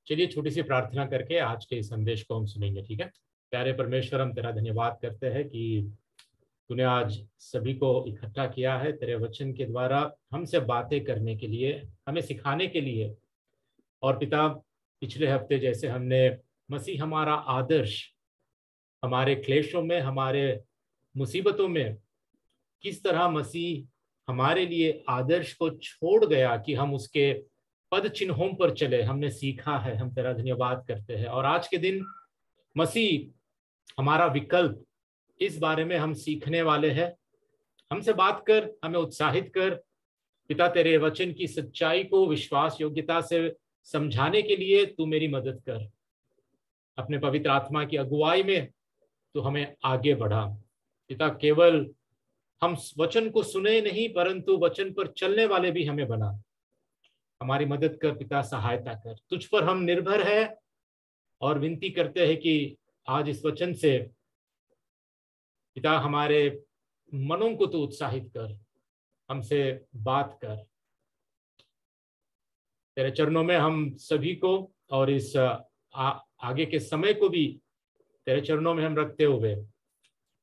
चलिए छोटी सी प्रार्थना करके आज के इस संदेश को हम सुनेंगे, ठीक है। प्यारे परमेश्वर, हम तेरा धन्यवाद करते हैं कि तूने आज सभी को इकट्ठा किया है तेरे वचन के द्वारा हमसे बातें करने के लिए, हमें सिखाने के लिए। और पिता, पिछले हफ्ते जैसे हमने मसीह हमारा आदर्श, हमारे क्लेशों में, हमारे मुसीबतों में किस तरह मसीह हमारे लिए आदर्श को छोड़ गया कि हम उसके पद चिन्हों पर चले, हमने सीखा है। हम तेरा धन्यवाद करते हैं। और आज के दिन मसीह हमारा विकल्प, इस बारे में हम सीखने वाले हैं। हमसे बात कर, हमें उत्साहित कर पिता। तेरे वचन की सच्चाई को विश्वास योग्यता से समझाने के लिए तू मेरी मदद कर। अपने पवित्र आत्मा की अगुवाई में तू हमें आगे बढ़ा पिता। केवल हम वचन को सुने नहीं, परंतु वचन पर चलने वाले भी हमें बना। हमारी मदद कर पिता, सहायता कर। तुझ पर हम निर्भर है और विनती करते हैं कि आज इस वचन से पिता हमारे मनों को तू उत्साहित कर, हमसे बात कर। तेरे चरणों में हम सभी को और इस आगे के समय को भी तेरे चरणों में हम रखते हुए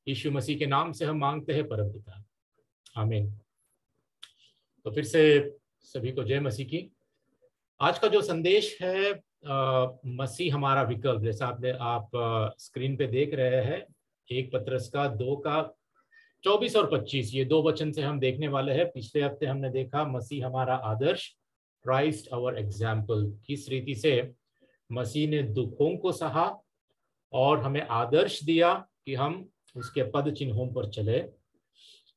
यीशु मसीह के नाम से हम मांगते हैं परम पिता, आमीन। तो फिर से सभी को जय मसीह की। आज का जो संदेश है मसीह हमारा विकल्प, जैसा आप स्क्रीन पे देख रहे हैं, 1 पत्रस का 2 का 24 और 25, ये 2 वचन से हम देखने वाले हैं। पिछले हफ्ते हमने देखा मसीह हमारा आदर्श, क्राइस्ट आवर एग्जाम्पल। किस रीति से मसीह ने दुखों को सहा और हमें आदर्श दिया कि हम उसके पद चिन्हों पर चले,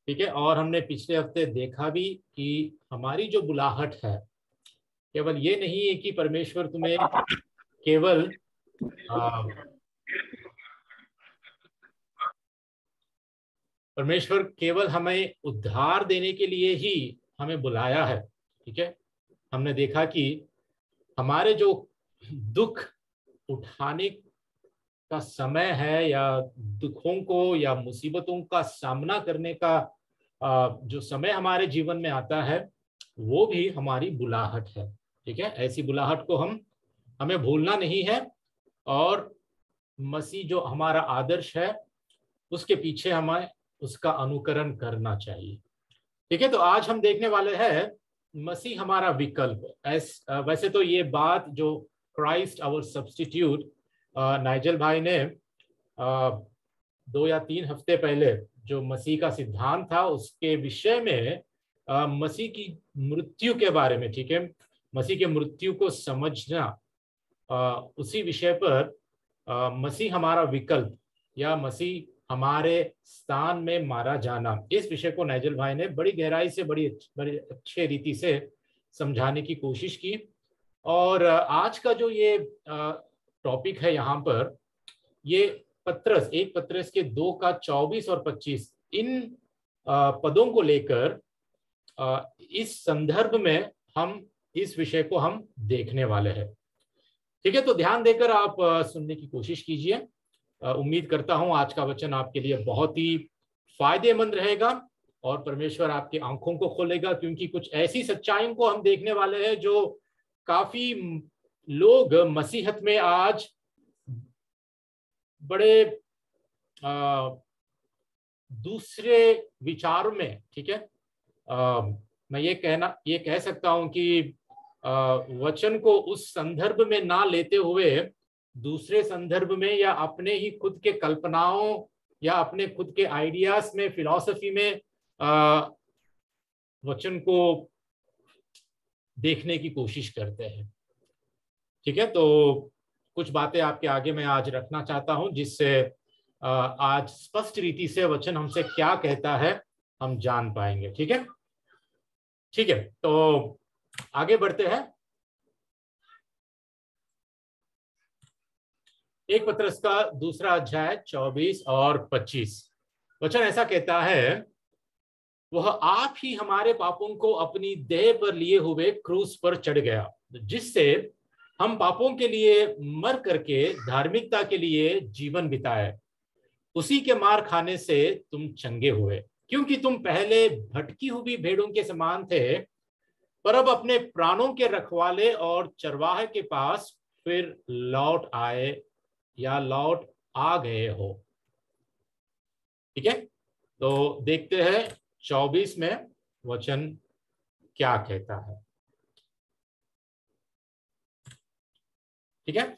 ठीक है। और हमने पिछले हफ्ते देखा भी कि हमारी जो बुलाहट है, केवल ये नहीं है कि परमेश्वर तुम्हें केवल परमेश्वर केवल हमें उद्धार देने के लिए ही हमें बुलाया है, ठीक है। हमने देखा कि हमारे जो दुख उठाने का समय है, या दुखों को या मुसीबतों का सामना करने का जो समय हमारे जीवन में आता है, वो भी हमारी बुलाहट है, ठीक है। ऐसी बुलाहट को हमें भूलना नहीं है। और मसीह जो हमारा आदर्श है, उसके पीछे हमें उसका अनुकरण करना चाहिए, ठीक है। तो आज हम देखने वाले हैं मसीह हमारा विकल्प। वैसे तो ये बात जो क्राइस्ट आवर सब्स्टिट्यूट, नाइजल भाई ने 2 या 3 हफ्ते पहले जो मसीह का सिद्धांत था उसके विषय में, मसीह की मृत्यु के बारे में, ठीक है, मसीह के मृत्यु को समझना, उसी विषय पर मसीह हमारा विकल्प या मसीह हमारे स्थान में मारा जाना, इस विषय को नाइजल भाई ने बड़ी गहराई से, बड़ी अच्छे रीति से समझाने की कोशिश की। और आज का जो ये टॉपिक है यहाँ पर, ये 1 पत्रस के 2 का 24 और 25, इन पदों को लेकर इस संदर्भ में हम इस विषय को हम देखने वाले हैं, ठीक है। तो ध्यान देकर आप सुनने की कोशिश कीजिए। उम्मीद करता हूं आज का वचन आपके लिए बहुत ही फायदेमंद रहेगा और परमेश्वर आपकी आंखों को खोलेगा, क्योंकि कुछ ऐसी सच्चाइयों को हम देखने वाले हैं जो काफी लोग मसीहत में आज बड़े दूसरे विचारों में, ठीक है। मैं ये कह सकता हूं कि वचन को उस संदर्भ में ना लेते हुए दूसरे संदर्भ में, या अपने ही खुद के कल्पनाओं या अपने खुद के आइडियाज में, फिलॉसफी में वचन को देखने की कोशिश करते हैं, ठीक है। तो कुछ बातें आपके आगे मैं आज रखना चाहता हूं, जिससे आज स्पष्ट रीति से वचन हमसे क्या कहता है हम जान पाएंगे, ठीक है। ठीक है, तो आगे बढ़ते हैं। 1 पत्रस का 2 अध्याय 24 और 25 वचन ऐसा कहता है, वह आप ही हमारे पापों को अपनी देह पर लिए हुए क्रूस पर चढ़ गया, जिससे हम पापों के लिए मर करके धार्मिकता के लिए जीवन बिताए। उसी के मार खाने से तुम चंगे हुए, क्योंकि तुम पहले भटकी हुई भेड़ों के समान थे, पर अब अपने प्राणों के रखवाले और चरवाहे के पास फिर लौट आए या लौट आ गए हो। ठीक है, तो देखते हैं 24 में वचन क्या कहता है। ठीक है,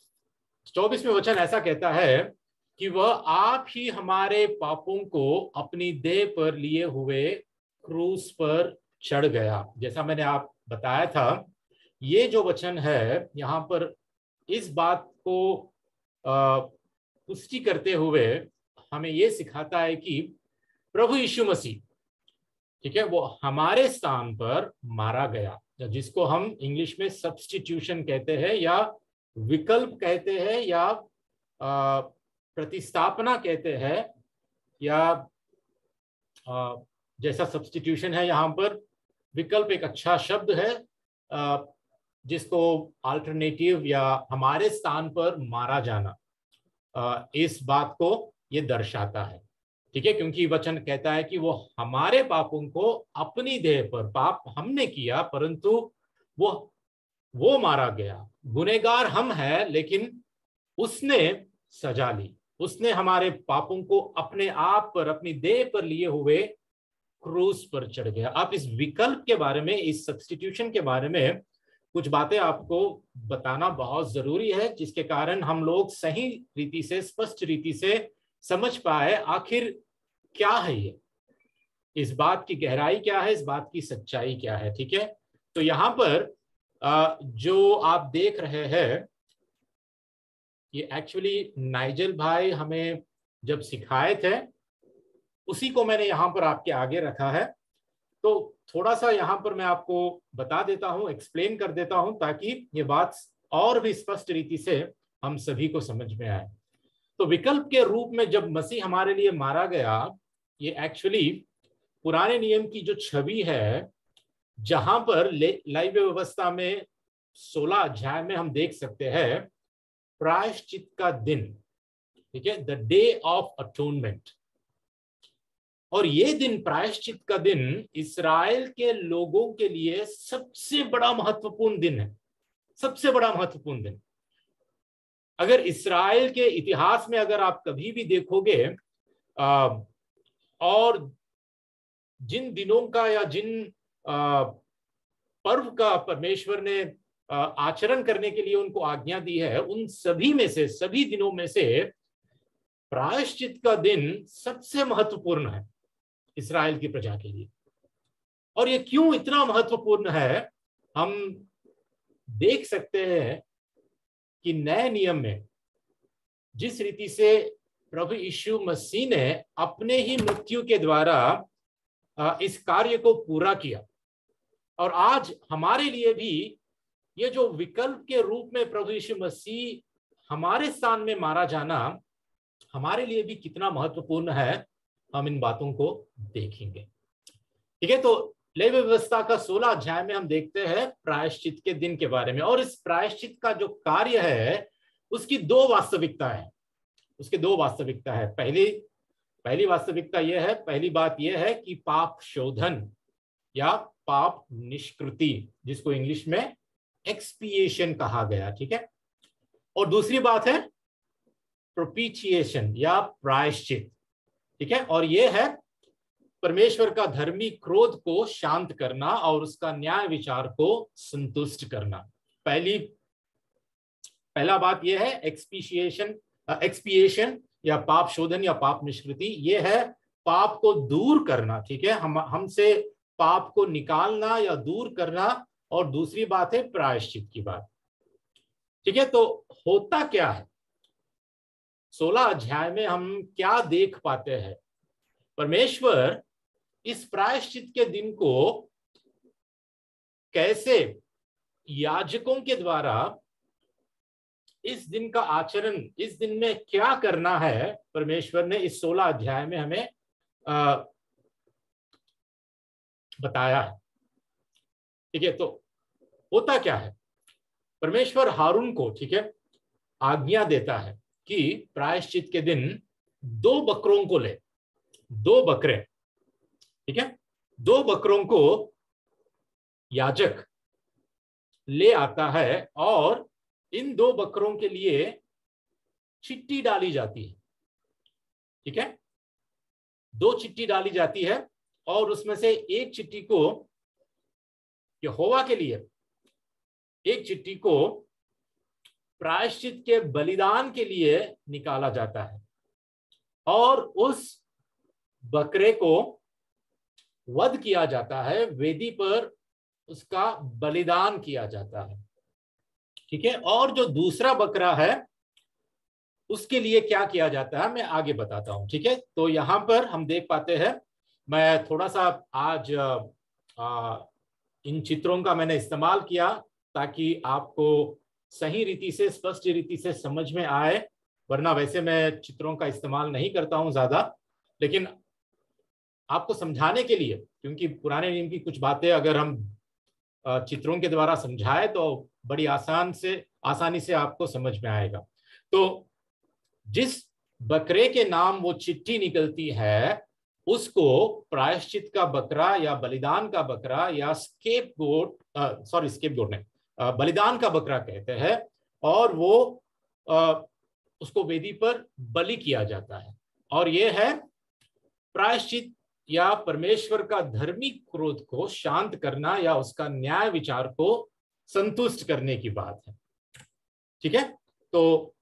24 में वचन ऐसा कहता है कि वह आप ही हमारे पापों को अपनी देह पर लिए हुए क्रूस पर चढ़ गया। जैसा मैंने आप बताया था, ये जो वचन है यहाँ पर इस बात को पुष्टि करते हुए हमें ये सिखाता है कि प्रभु यीशु मसीह, ठीक है, वो हमारे स्थान पर मारा गया, जिसको हम इंग्लिश में सब्स्टिट्यूशन कहते हैं या विकल्प कहते हैं या प्रतिस्थापना कहते हैं, या जैसा सब्स्टिट्यूशन है यहाँ पर, विकल्प एक अच्छा शब्द है जिसको अल्टरनेटिव या हमारे स्थान पर मारा जाना, इस बात को ये दर्शाता है। ठीक है, क्योंकि वचन कहता है कि वो हमारे पापों को अपनी देह पर, पाप हमने किया परंतु वो मारा गया। गुनहगार हम हैं लेकिन उसने सजा ली, उसने हमारे पापों को अपने आप पर, अपनी देह पर लिए हुए क्रूस पर चढ़ गया। आप इस विकल्प के बारे में, इस सब्स्टिट्यूशन के बारे में कुछ बातें आपको बताना बहुत जरूरी है, जिसके कारण हम लोग सही रीति से, स्पष्ट रीति से समझ पाए आखिर क्या है ये, इस बात की गहराई क्या है, इस बात की सच्चाई क्या है। ठीक है, तो यहाँ पर जो आप देख रहे हैं, ये एक्चुअली नाइजल भाई हमें जब सिखाए थे, उसी को मैंने यहाँ पर आपके आगे रखा है। तो थोड़ा सा यहाँ पर मैं आपको बता देता हूँ, एक्सप्लेन कर देता हूँ, ताकि ये बात और भी स्पष्ट रीति से हम सभी को समझ में आए। तो विकल्प के रूप में जब मसीह हमारे लिए मारा गया, ये एक्चुअली पुराने नियम की जो छवि है, जहां पर लाइव व्यवस्था में 16 अध्याय में हम देख सकते हैं प्रायश्चित का दिन। ठीक है, द डे ऑफ अटोनमेंट। और ये दिन, प्रायश्चित का दिन, इस्राएल के लोगों के लिए सबसे बड़ा महत्वपूर्ण दिन है, सबसे बड़ा महत्वपूर्ण दिन। अगर इस्राएल के इतिहास में अगर आप कभी भी देखोगे और जिन दिनों का या जिन पर्व का परमेश्वर ने आचरण करने के लिए उनको आज्ञा दी है, उन सभी में से, सभी दिनों में से प्रायश्चित का दिन सबसे महत्वपूर्ण है इस्राएल की प्रजा के लिए। और ये क्यों इतना महत्वपूर्ण है, हम देख सकते हैं कि नए नियम में जिस रीति से प्रभु यीशु मसीह ने अपने ही मृत्यु के द्वारा इस कार्य को पूरा किया, और आज हमारे लिए भी ये जो विकल्प के रूप में प्रभु यीशु मसीह हमारे स्थान में मारा जाना हमारे लिए भी कितना महत्वपूर्ण है, हम इन बातों को देखेंगे। ठीक है, तो लेवी व्यवस्था का 16 अध्याय में हम देखते हैं प्रायश्चित के दिन के बारे में, और इस प्रायश्चित का जो कार्य है उसकी दो वास्तविकता है, उसके दो वास्तविकता है। पहली वास्तविकता यह है, पहली बात यह है कि पाप शोधन या पाप निष्कृति, जिसको इंग्लिश में एक्सपिएशन कहा गया। ठीक है, और दूसरी बात है प्रोपिशिएशन या प्रायश्चित। ठीक है, और यह है परमेश्वर का धर्मी क्रोध को शांत करना और उसका न्याय विचार को संतुष्ट करना। पहला बात यह है एक्सपिएशन या पाप शोधन या पाप निष्कृति, यह है पाप को दूर करना। ठीक है, हमसे पाप को निकालना या दूर करना, और दूसरी बात है प्रायश्चित की बात। ठीक है, तो होता क्या है 16 अध्याय में, हम क्या देख पाते हैं? परमेश्वर इस प्रायश्चित के दिन को कैसे याजकों के द्वारा इस दिन का आचरण, इस दिन में क्या करना है, परमेश्वर ने इस 16 अध्याय में हमें बताया है। ठीक है, तो होता क्या है, परमेश्वर हारून को, ठीक है, आज्ञा देता है कि प्रायश्चित के दिन 2 बकरों को ले, 2 बकरे। ठीक है, 2 बकरों को याजक ले आता है और इन 2 बकरों के लिए चिट्ठी डाली जाती है। ठीक है, 2 चिट्ठी डाली जाती है और उसमें से एक चिट्ठी को यहोवा के लिए, एक चिट्ठी को प्रायश्चित के बलिदान के लिए निकाला जाता है और उस बकरे को वध किया जाता है, वेदी पर उसका बलिदान किया जाता है। ठीक है, और जो दूसरा बकरा है उसके लिए क्या किया जाता है मैं आगे बताता हूं। ठीक है, तो यहां पर हम देख पाते हैं, मैं थोड़ा सा आज इन चित्रों का मैंने इस्तेमाल किया ताकि आपको सही रीति से, स्पष्ट रीति से समझ में आए, वरना वैसे मैं चित्रों का इस्तेमाल नहीं करता हूं ज्यादा, लेकिन आपको समझाने के लिए, क्योंकि पुराने नियम की कुछ बातें अगर हम चित्रों के द्वारा समझाए तो बड़ी आसानी से आपको समझ में आएगा। तो जिस बकरे के नाम वो चिट्ठी निकलती है उसको प्रायश्चित का बकरा या बलिदान का बकरा या स्केपगोट नहीं, बलिदान का बकरा कहते हैं, और वो उसको वेदी पर बलि किया जाता है। और ये है प्रायश्चित या परमेश्वर का धर्मी क्रोध को शांत करना या उसका न्याय विचार को संतुष्ट करने की बात है। ठीक है, तो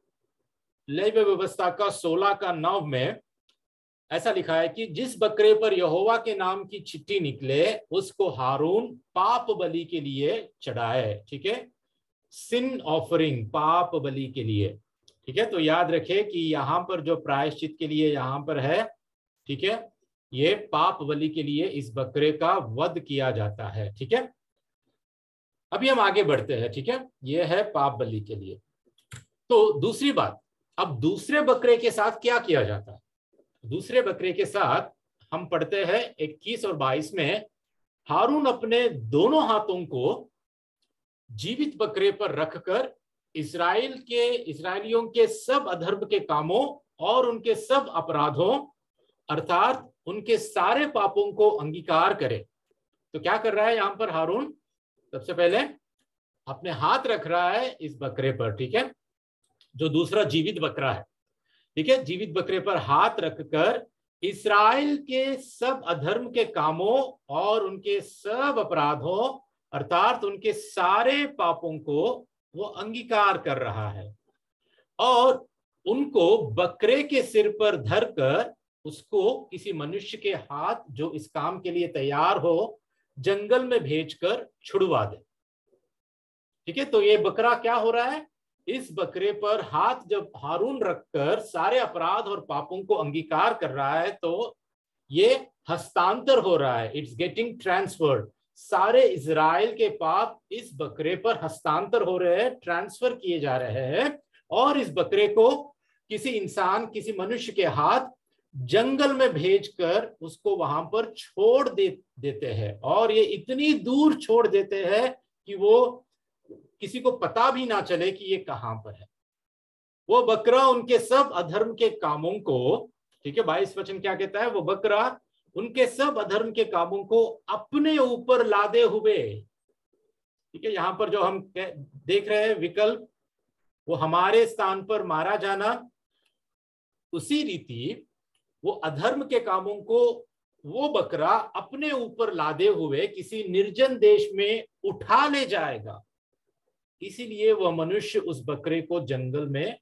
लेवी व्यवस्था का 16 का 9 में ऐसा लिखा है कि जिस बकरे पर यहोवा के नाम की चिट्ठी निकले उसको हारून पाप बलि के लिए चढ़ाए। ठीक है, सिन ऑफरिंग, पाप बलि के लिए। ठीक है, तो याद रखें कि यहां पर जो प्रायश्चित के लिए यहां पर है, ठीक है, ये पाप बलि के लिए इस बकरे का वध किया जाता है। ठीक है, अभी हम आगे बढ़ते हैं। ठीक है, ये है पाप बलि के लिए। तो दूसरी बात, अब दूसरे बकरे के साथ क्या किया जाता है? दूसरे बकरे के साथ हम पढ़ते हैं 21 और 22 में, हारून अपने दोनों हाथों को जीवित बकरे पर रखकर इस्राएलियों के सब अधर्म के कामों और उनके सब अपराधों अर्थात उनके सारे पापों को अंगीकार करे। तो क्या कर रहा है यहां पर हारून? सबसे पहले अपने हाथ रख रहा है इस बकरे पर। ठीक है, जो दूसरा जीवित बकरा है। ठीक है, जीवित बकरे पर हाथ रखकर इस्राएल के सब अधर्म के कामों और उनके सब अपराधों अर्थात उनके सारे पापों को वो अंगीकार कर रहा है और उनको बकरे के सिर पर धरकर उसको किसी मनुष्य के हाथ जो इस काम के लिए तैयार हो जंगल में भेजकर छुड़वा दे। ठीक है, तो ये बकरा क्या हो रहा है? इस बकरे पर हाथ जब हारून रखकर सारे अपराध और पापों को अंगीकार कर रहा है तो ये हस्तांतर हो रहा है, इट्स गेटिंग ट्रांसफर्ड। सारे इजराइल के पाप इस बकरे पर हस्तांतर हो रहे हैं, ट्रांसफर किए जा रहे हैं और इस बकरे को किसी इंसान, किसी मनुष्य के हाथ जंगल में भेजकर उसको वहां पर छोड़ देते हैं और ये इतनी दूर छोड़ देते हैं कि वो किसी को पता भी ना चले कि ये कहां पर है। वो बकरा उनके सब अधर्म के कामों को, ठीक है, 22 वचन क्या कहता है? वो बकरा उनके सब अधर्म के कामों को अपने ऊपर लादे हुए, ठीक है, यहां पर जो हम देख रहे हैं विकल्प, वो हमारे स्थान पर मारा जाना, उसी रीति वो अधर्म के कामों को वो बकरा अपने ऊपर लादे हुए किसी निर्जन देश में उठा ले जाएगा। इसीलिए वह मनुष्य उस बकरे को जंगल में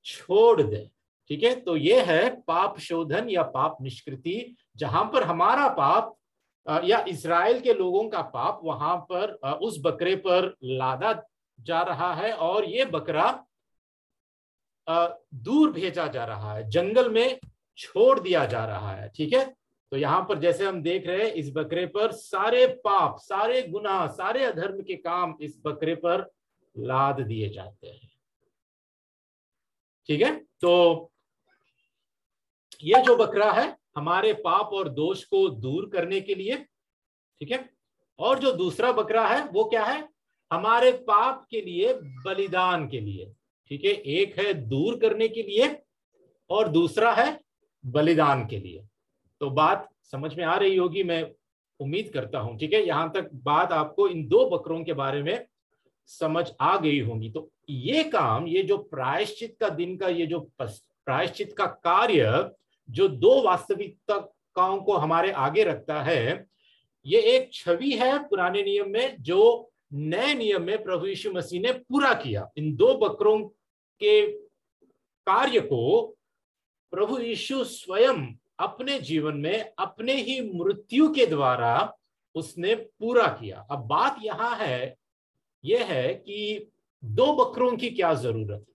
छोड़ दे। ठीक है, तो ये है पाप शोधन या पाप निष्कृति, जहां पर हमारा पाप या इस्राएल के लोगों का पाप वहां पर उस बकरे पर लादा जा रहा है और ये बकरा दूर भेजा जा रहा है, जंगल में छोड़ दिया जा रहा है। ठीक है, तो यहां पर जैसे हम देख रहे हैं इस बकरे पर सारे पाप, सारे गुनाह, सारे अधर्म के काम इस बकरे पर लाद दिए जाते हैं। ठीक है, तो ये जो बकरा है हमारे पाप और दोष को दूर करने के लिए, ठीक है, और जो दूसरा बकरा है वो क्या है? हमारे पाप के लिए, बलिदान के लिए। ठीक है, एक है दूर करने के लिए और दूसरा है बलिदान के लिए। तो बात समझ में आ रही होगी, मैं उम्मीद करता हूं। ठीक है, यहां तक बात आपको इन दो बकरों के बारे में समझ आ गई होंगी। तो ये काम, ये जो प्रायश्चित का दिन का ये जो प्रायश्चित का कार्य जो दो वास्तविकताओं को हमारे आगे रखता है, ये एक छवि है पुराने नियम में जो नए नियम में प्रभु यीशु मसीह ने पूरा किया। इन दो बकरों के कार्य को प्रभु यीशु स्वयं अपने जीवन में अपने ही मृत्यु के द्वारा उसने पूरा किया। अब बात यहां है, यह है कि दो बकरों की क्या जरूरत है।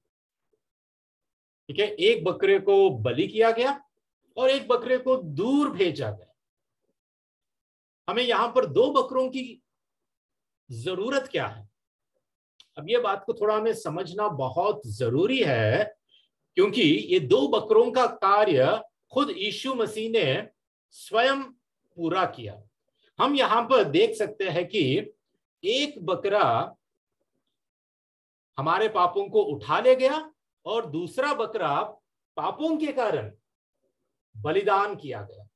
ठीक है, एक बकरे को बलि किया गया और एक बकरे को दूर भेजा गया। हमें यहां पर दो बकरों की जरूरत क्या है? अब ये बात को थोड़ा हमें समझना बहुत जरूरी है, क्योंकि ये दो बकरों का कार्य खुद यीशु मसीह ने स्वयं पूरा किया। हम यहां पर देख सकते हैं कि एक बकरा हमारे पापों को उठा ले गया और दूसरा बकरा पापों के कारण बलिदान किया गया।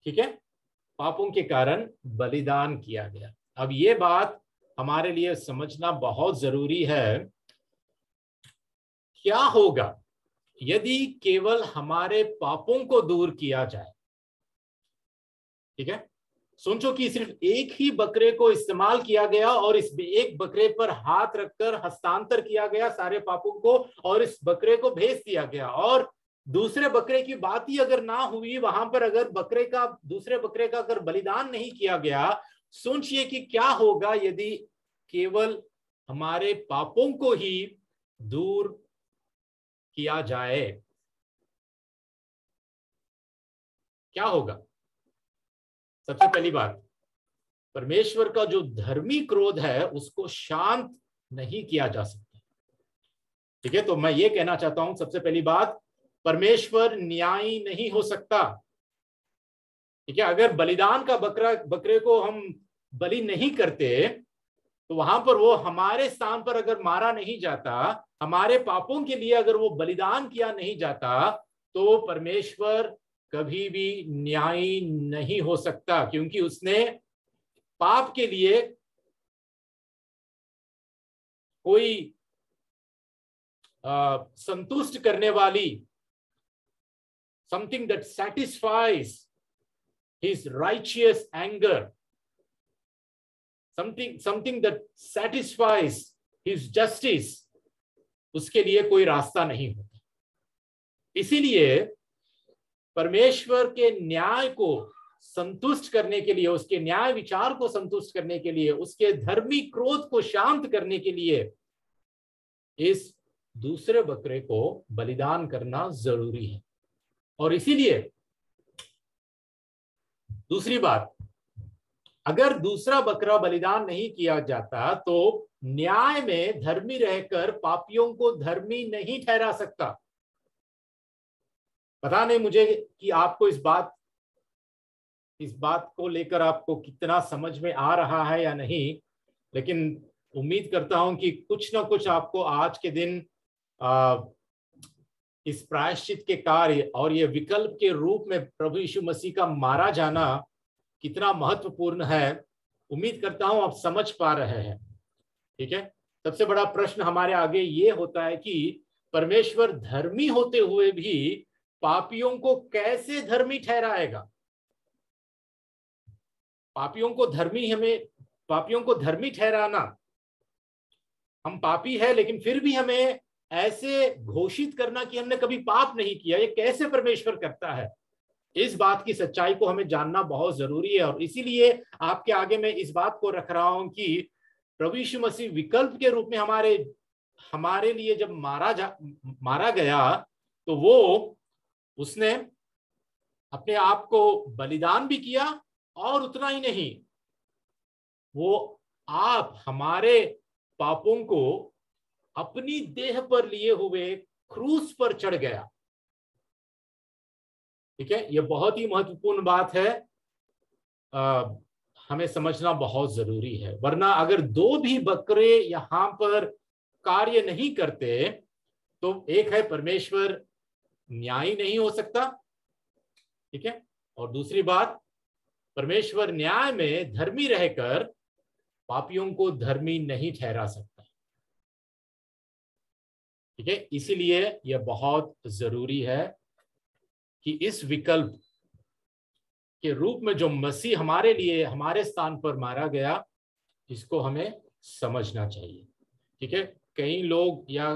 ठीक है, पापों के कारण बलिदान किया गया। अब ये बात हमारे लिए समझना बहुत जरूरी है। क्या होगा यदि केवल हमारे पापों को दूर किया जाए? ठीक है, सोचो कि सिर्फ एक ही बकरे को इस्तेमाल किया गया और इस एक बकरे पर हाथ रखकर हस्तांतर किया गया सारे पापों को, और इस बकरे को भेज दिया गया, और दूसरे बकरे की बात ही अगर ना हुई, वहां पर अगर दूसरे बकरे का अगर बलिदान नहीं किया गया। सोचिए कि क्या होगा यदि केवल हमारे पापों को ही दूर किया जाए। क्या होगा? सबसे पहली बात, परमेश्वर का जो धर्मी क्रोध है उसको शांत नहीं किया जा सकता। ठीक है, तो मैं ये कहना चाहता हूं, सबसे पहली बात, परमेश्वर न्यायी नहीं हो सकता। ठीक है, अगर बलिदान का बकरे को हम बलि नहीं करते तो वहां पर वो हमारे स्थान पर अगर मारा नहीं जाता, हमारे पापों के लिए अगर वो बलिदान किया नहीं जाता, तो परमेश्वर कभी भी न्यायी नहीं हो सकता, क्योंकि उसने पाप के लिए कोई संतुष्ट करने वाली, something that satisfies his righteous anger, something that satisfies his justice, उसके लिए कोई रास्ता नहीं होता। इसीलिए परमेश्वर के न्याय को संतुष्ट करने के लिए, उसके न्याय विचार को संतुष्ट करने के लिए, उसके धर्मी क्रोध को शांत करने के लिए इस दूसरे बकरे को बलिदान करना जरूरी है। और इसीलिए दूसरी बात, अगर दूसरा बकरा बलिदान नहीं किया जाता तो न्याय में धर्मी रहकर पापियों को धर्मी नहीं ठहरा सकता। पता नहीं मुझे कि आपको इस बात को लेकर आपको कितना समझ में आ रहा है या नहीं, लेकिन उम्मीद करता हूं कि कुछ ना कुछ आपको आज के दिन इस प्रायश्चित के कार्य और ये विकल्प के रूप में प्रभु यीशु मसीह का मारा जाना कितना महत्वपूर्ण है, उम्मीद करता हूं आप समझ पा रहे हैं। ठीक है, सबसे बड़ा प्रश्न हमारे आगे ये होता है कि परमेश्वर धर्मी होते हुए भी पापियों को कैसे धर्मी ठहराएगा? पापियों को धर्मी ठहराना, हम पापी है लेकिन फिर भी हमें ऐसे घोषित करना कि हमने कभी पाप नहीं किया, ये कैसे परमेश्वर करता है? इस बात की सच्चाई को हमें जानना बहुत जरूरी है। और इसीलिए आपके आगे मैं इस बात को रख रहा हूं कि प्रभु यीशु मसीह विकल्प के रूप में हमारे लिए जब मारा गया, तो वो उसने अपने आप को बलिदान भी किया, और उतना ही नहीं, वो हमारे पापों को अपनी देह पर लिए हुए क्रूस पर चढ़ गया। ठीक है, यह बहुत ही महत्वपूर्ण बात है, हमें समझना बहुत जरूरी है। वरना अगर दो भी बकरे यहां पर कार्य नहीं करते तो एक है परमेश्वर न्यायी नहीं हो सकता। ठीक है, और दूसरी बात, परमेश्वर न्याय में धर्मी रहकर पापियों को धर्मी नहीं ठहरा सकता। ठीक है, इसीलिए यह बहुत जरूरी है कि इस विकल्प के रूप में जो मसीह हमारे लिए हमारे स्थान पर मारा गया, इसको हमें समझना चाहिए। ठीक है, कई लोग या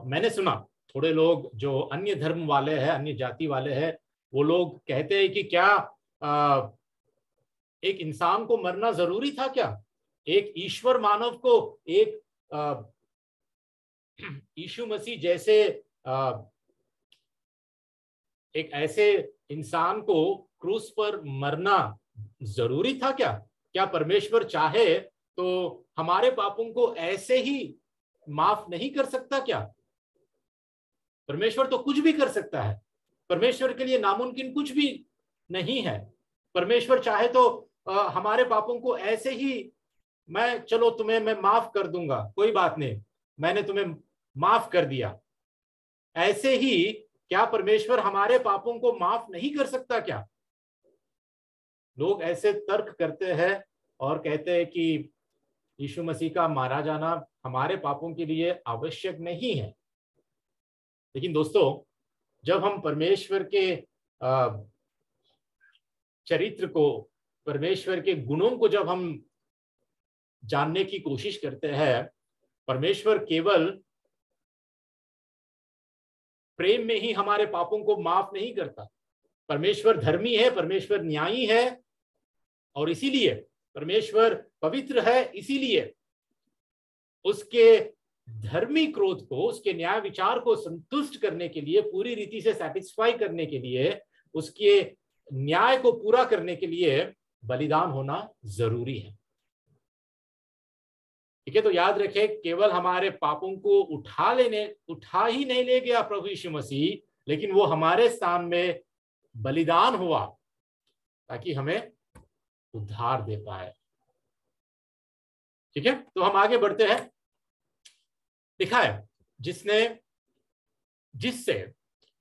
मैंने सुना थोड़े लोग जो अन्य धर्म वाले हैं, अन्य जाति वाले हैं, वो लोग कहते हैं कि क्या एक इंसान को मरना जरूरी था क्या? एक ईश्वर मानव को, एक यीशु मसीह जैसे एक ऐसे इंसान को क्रूस पर मरना जरूरी था क्या? क्या परमेश्वर चाहे तो हमारे पापों को ऐसे ही माफ नहीं कर सकता क्या? परमेश्वर तो कुछ भी कर सकता है, परमेश्वर के लिए नामुमकिन कुछ भी नहीं है। परमेश्वर चाहे तो हमारे पापों को ऐसे ही, चलो तुम्हें मैं माफ कर दूंगा, कोई बात नहीं, मैंने तुम्हें माफ कर दिया, ऐसे ही क्या परमेश्वर हमारे पापों को माफ नहीं कर सकता क्या? लोग ऐसे तर्क करते हैं और कहते हैं कि यीशु मसीह का मारा जाना हमारे पापों के लिए आवश्यक नहीं है। लेकिन दोस्तों, जब हम परमेश्वर के चरित्र को, परमेश्वर के गुणों को जब हम जानने की कोशिश करते हैं, परमेश्वर केवल प्रेम में ही हमारे पापों को माफ नहीं करता। परमेश्वर धर्मी है, परमेश्वर न्यायी है, और इसीलिए परमेश्वर पवित्र है, इसीलिए उसके धर्मी क्रोध को, उसके न्याय विचार को संतुष्ट करने के लिए, पूरी रीति से सेटिस्फाई करने के लिए, उसके न्याय को पूरा करने के लिए बलिदान होना जरूरी है। ठीक है, तो याद रखें, केवल हमारे पापों को उठा ही नहीं ले गया प्रभु यीशु मसीह, लेकिन वो हमारे स्थान में बलिदान हुआ ताकि हमें उद्धार दे पाए। ठीक है, तो हम आगे बढ़ते हैं। लिखा है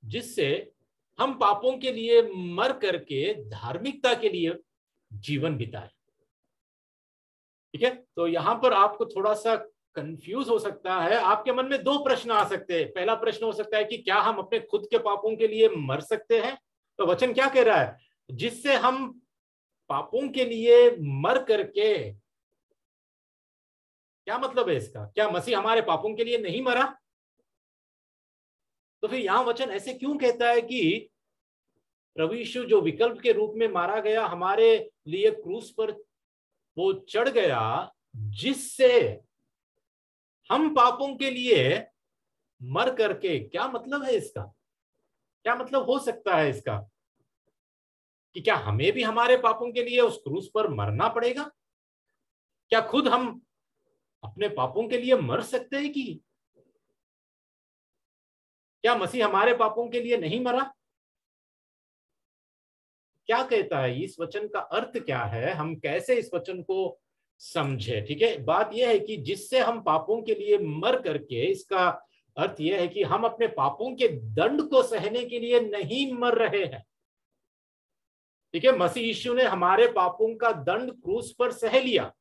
जिससे हम पापों के लिए मर करके धार्मिकता के लिए जीवन बिताए। ठीक है, तो यहां पर आपको थोड़ा सा कंफ्यूज हो सकता है, आपके मन में दो प्रश्न आ सकते हैं। पहला प्रश्न हो सकता है कि क्या हम अपने खुद के पापों के लिए मर सकते हैं? तो वचन क्या कह रहा है? जिससे हम पापों के लिए मर करके, क्या मतलब है इसका? क्या मसीह हमारे पापों के लिए नहीं मरा? तो फिर यहां वचन ऐसे क्यों कहता है कि प्रभु यीशु जो विकल्प के रूप में मारा गया, हमारे लिए क्रूस पर वो चढ़ गया, जिससे हम पापों के लिए मर करके, क्या मतलब है इसका? क्या मतलब हो सकता है इसका? कि क्या हमें भी हमारे पापों के लिए उस क्रूस पर मरना पड़ेगा? क्या खुद हम अपने पापों के लिए मर सकते हैं? कि क्या मसीह हमारे पापों के लिए नहीं मरा? क्या कहता है इस वचन का अर्थ क्या है? हम कैसे इस वचन को समझे? ठीक है, बात यह है कि जिससे हम पापों के लिए मर करके, इसका अर्थ यह है कि हम अपने पापों के दंड को सहने के लिए नहीं मर रहे हैं। ठीक है, मसीह यीशु ने हमारे पापों का दंड क्रूस पर सह लिया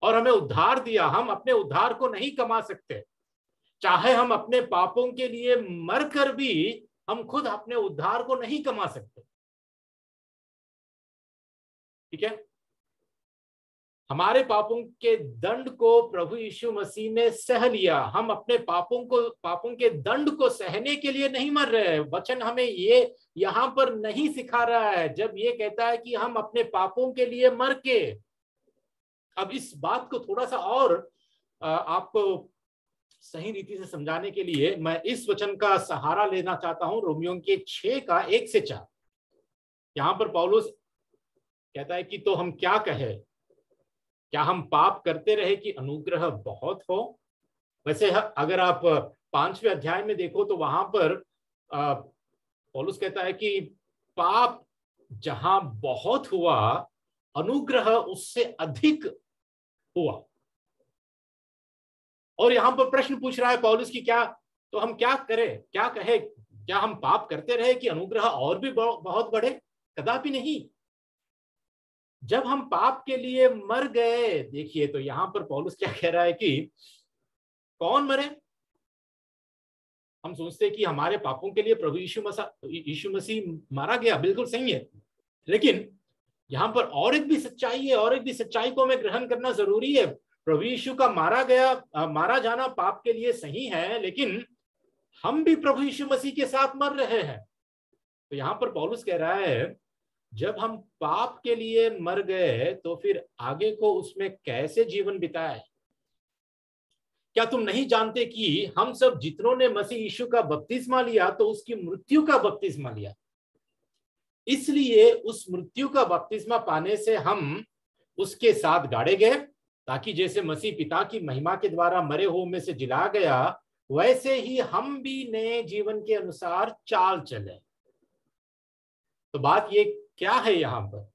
और हमें उद्धार दिया। हम अपने उद्धार को नहीं कमा सकते, चाहे हम अपने पापों के लिए मरकर भी हम खुद अपने उद्धार को नहीं कमा सकते। ठीक है, हमारे पापों के दंड को प्रभु यीशु मसीह ने सह लिया। हम अपने पापों के दंड को सहने के लिए नहीं मर रहे हैं। वचन हमें ये यहां पर नहीं सिखा रहा है जब ये कहता है कि हम अपने पापों के लिए मर के। अब इस बात को थोड़ा सा और आपको सही रीति से समझाने के लिए मैं इस वचन का सहारा लेना चाहता हूं, रोमियों के 6 का 1 से 4। यहां पर पौलुस कहता है कि तो हम क्या कहें? क्या हम पाप करते रहे कि अनुग्रह बहुत हो? वैसे अगर आप 5वें अध्याय में देखो तो वहां पर पौलुस कहता है कि पाप जहां बहुत हुआ, अनुग्रह उससे अधिक हुआ। और यहां पर प्रश्न पूछ रहा है पौलुस की, क्या तो हम क्या करें, क्या कहे? क्या हम पाप करते रहे कि अनुग्रह और भी बहुत बढ़े? कदापि नहीं। जब हम पाप के लिए मर गए, देखिए तो यहां पर पौलुस क्या कह रहा है कि कौन मरे? हम सोचते हैं कि हमारे पापों के लिए प्रभु यीशु मसीह मारा गया, बिल्कुल सही है, लेकिन यहां पर और एक भी सच्चाई है, और एक भी सच्चाई को हमें ग्रहण करना जरूरी है। प्रभु यीशु का मारा जाना पाप के लिए सही है, लेकिन हम भी प्रभु यीशु मसीह के साथ मर रहे हैं। तो यहां पर पौलुस कह रहा है जब हम पाप के लिए मर गए तो फिर आगे को उसमें कैसे जीवन बिताए? क्या तुम नहीं जानते कि हम सब जितनों ने मसीह यीशु का बपतिस्मा लिया तो उसकी मृत्यु का बपतिस्मा लिया, इसलिए उस मृत्यु का बपतिस्मा पाने से हम उसके साथ गाड़े गए, ताकि जैसे मसीह पिता की महिमा के द्वारा मरे हुए में से जिला गया, वैसे ही हम भी नए जीवन के अनुसार चाल चले। तो बात ये क्या है, यहां पर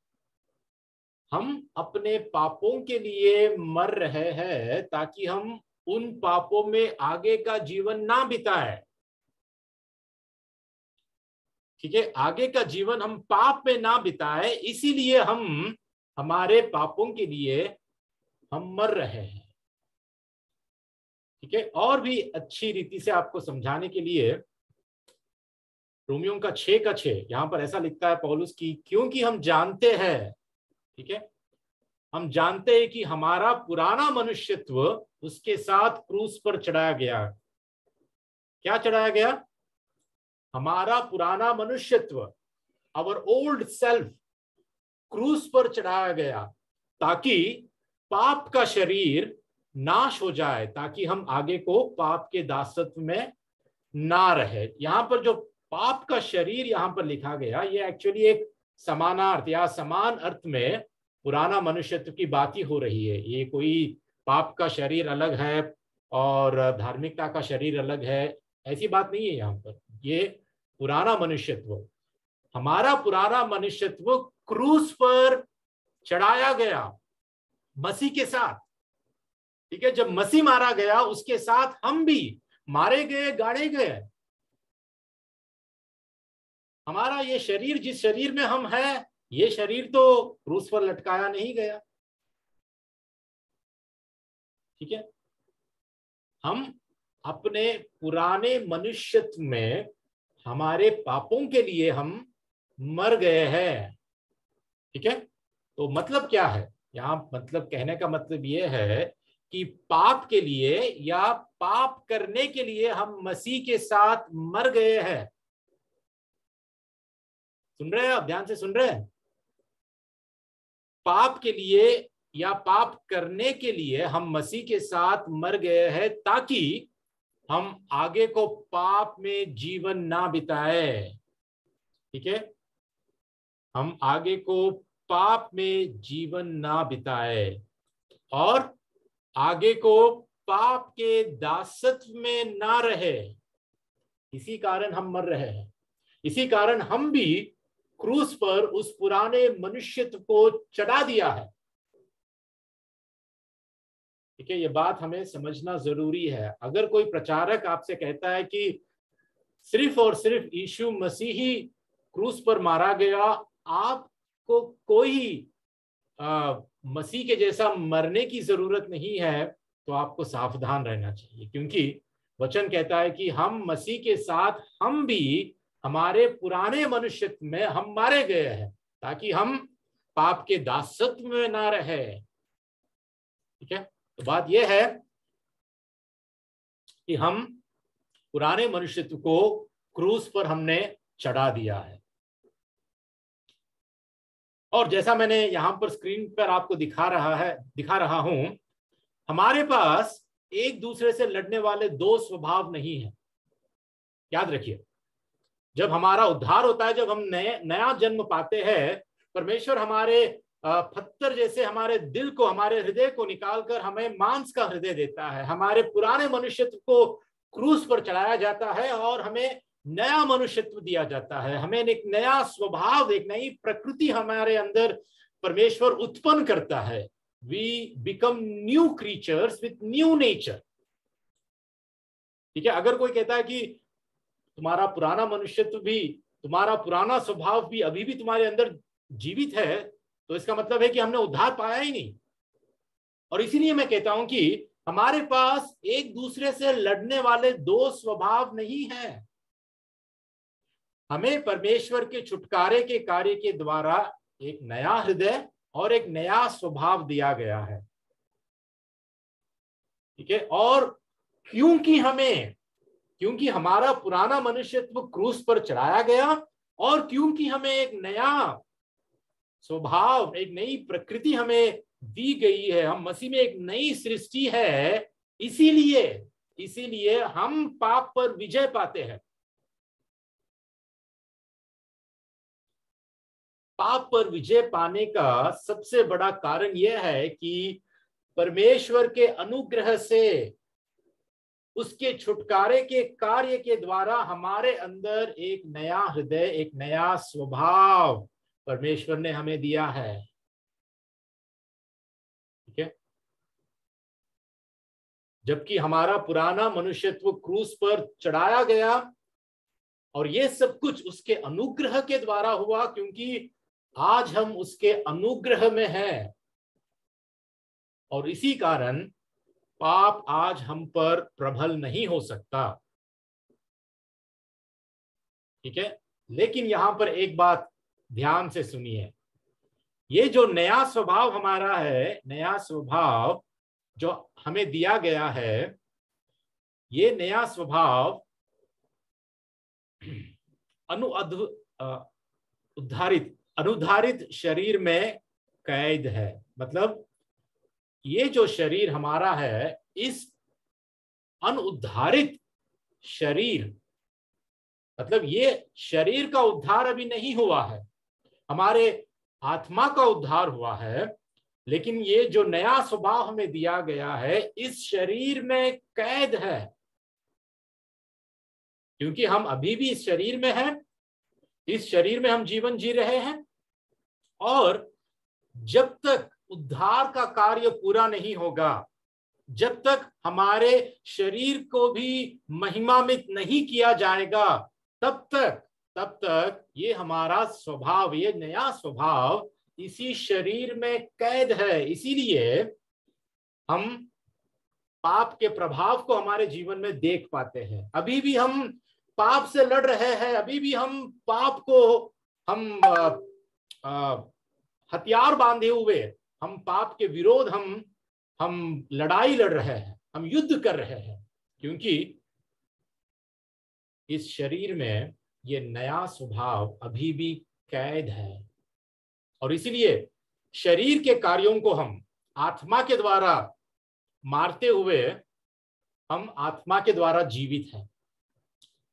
हम अपने पापों के लिए मर रहे हैं ताकि हम उन पापों में आगे का जीवन ना बिताए। ठीक है, आगे का जीवन हम पाप में ना बिताए, इसीलिए हम हमारे पापों के लिए हम मर रहे हैं। ठीक है, और भी अच्छी रीति से आपको समझाने के लिए रोमियों का 6:6 यहां पर ऐसा लिखता है पौलुस की, क्योंकि हम जानते हैं, ठीक है, हम जानते हैं कि हमारा पुराना मनुष्यत्व उसके साथ क्रूस पर चढ़ाया गया। क्या चढ़ाया गया? हमारा पुराना मनुष्यत्व, आवर ओल्ड सेल्फ, क्रूस पर चढ़ाया गया, ताकि पाप का शरीर नाश हो जाए, ताकि हम आगे को पाप के दासत्व में ना रहे। यहां पर जो पाप का शरीर यहां पर लिखा गया, ये एक्चुअली एक समानार्थ या समान अर्थ में पुराना मनुष्यत्व की बात ही हो रही है। ये कोई पाप का शरीर अलग है और धार्मिकता का शरीर अलग है, ऐसी बात नहीं है। यहाँ पर ये पुराना मनुष्यत्व, हमारा पुराना मनुष्यत्व क्रूस पर चढ़ाया गया मसीह के साथ। ठीक है, जब मसीह मारा गया उसके साथ हम भी मारे गए, गाड़े गए। हमारा ये शरीर, जिस शरीर में हम हैं, ये शरीर तो क्रूस पर लटकाया नहीं गया। ठीक है, हम अपने पुराने मनुष्यत्व में हमारे पापों के लिए हम मर गए हैं। ठीक है, तो मतलब क्या है यहां? मतलब कहने का मतलब ये है कि पाप के लिए या पाप करने के लिए हम मसीह के साथ मर गए हैं। सुन रहे हैं आप? ध्यान से सुन रहे हैं? पाप के लिए या पाप करने के लिए हम मसीह के साथ मर गए हैं, ताकि हम आगे को पाप में जीवन ना बिताए। ठीक है, हम आगे को पाप में जीवन ना बिताए और आगे को पाप के दासत्व में ना रहे। इसी कारण हम मर रहे हैं, इसी कारण हम भी क्रूस पर उस पुराने मनुष्यत्व को चढ़ा दिया है। ठीक है, ये बात हमें समझना जरूरी है। अगर कोई प्रचारक आपसे कहता है कि सिर्फ और सिर्फ यीशु मसीह ही क्रूस पर मारा गया, आपको कोई मसीह के जैसा मरने की जरूरत नहीं है, तो आपको सावधान रहना चाहिए, क्योंकि वचन कहता है कि हम मसीह के साथ हम भी हमारे पुराने मनुष्यत्व में हम मारे गए हैं, ताकि हम पाप के दासत्व में ना रहे। ठीक है, तो बात यह है कि हम पुराने मनुष्यत्व को क्रूस पर हमने चढ़ा दिया है। और जैसा मैंने यहां पर स्क्रीन पर आपको दिखा रहा हूं, हमारे पास एक दूसरे से लड़ने वाले दो स्वभाव नहीं है। याद रखिए, जब हमारा उद्धार होता है, जब हम नया जन्म पाते हैं, परमेश्वर हमारे पत्थर जैसे हमारे दिल को, हमारे हृदय को निकालकर हमें मांस का हृदय देता है। हमारे पुराने मनुष्यत्व को क्रूस पर चढ़ाया जाता है और हमें नया मनुष्यत्व दिया जाता है। हमें एक नया स्वभाव, एक नई प्रकृति हमारे अंदर परमेश्वर उत्पन्न करता है। We become new creatures with new nature. ठीक है, अगर कोई कहता है कि तुम्हारा पुराना मनुष्यत्व भी, तुम्हारा पुराना स्वभाव भी अभी भी तुम्हारे अंदर जीवित है, तो इसका मतलब है कि हमने उद्धार पाया ही नहीं। और इसीलिए मैं कहता हूं कि हमारे पास एक दूसरे से लड़ने वाले दो स्वभाव नहीं है। हमें परमेश्वर के छुटकारे के कार्य के द्वारा एक नया हृदय और एक नया स्वभाव दिया गया है, ठीक है। और क्योंकि हमारा पुराना मनुष्यत्व क्रूस पर चढ़ाया गया और क्योंकि हमें एक नया स्वभाव, एक नई प्रकृति हमें दी गई है, हम मसीह में एक नई सृष्टि है, इसीलिए हम पाप पर विजय पाते हैं। पाप पर विजय पाने का सबसे बड़ा कारण यह है कि परमेश्वर के अनुग्रह से उसके छुटकारे के कार्य के द्वारा हमारे अंदर एक नया हृदय, एक नया स्वभाव परमेश्वर ने हमें दिया है, ठीक है। जबकि हमारा पुराना मनुष्यत्व क्रूस पर चढ़ाया गया और ये सब कुछ उसके अनुग्रह के द्वारा हुआ, क्योंकि आज हम उसके अनुग्रह में हैं और इसी कारण पाप आज हम पर प्रबल नहीं हो सकता, ठीक है। लेकिन यहां पर एक बात ध्यान से सुनिए, ये जो नया स्वभाव हमारा है, नया स्वभाव जो हमें दिया गया है, ये नया स्वभाव अनुधारित शरीर में कैद है। मतलब ये जो शरीर हमारा है, इस अनुद्धारित शरीर, मतलब ये शरीर का उद्धार अभी नहीं हुआ है, हमारे आत्मा का उद्धार हुआ है, लेकिन ये जो नया स्वभाव हमें दिया गया है इस शरीर में कैद है, क्योंकि हम अभी भी इस शरीर में हैं, इस शरीर में हम जीवन जी रहे हैं और जब तक उद्धार का कार्य पूरा नहीं होगा, जब तक हमारे शरीर को भी महिमान्वित नहीं किया जाएगा, तब तक ये हमारा स्वभाव, ये नया स्वभाव इसी शरीर में कैद है। इसीलिए हम पाप के प्रभाव को हमारे जीवन में देख पाते हैं। अभी भी हम पाप से लड़ रहे हैं, अभी भी हम पाप को हथियार बांधे हुए हम पाप के विरोध हम लड़ाई लड़ रहे हैं, हम युद्ध कर रहे हैं, क्योंकि इस शरीर में ये नया स्वभाव अभी भी कैद है। और इसीलिए शरीर के कार्यों को हम आत्मा के द्वारा मारते हुए हम आत्मा के द्वारा जीवित हैं।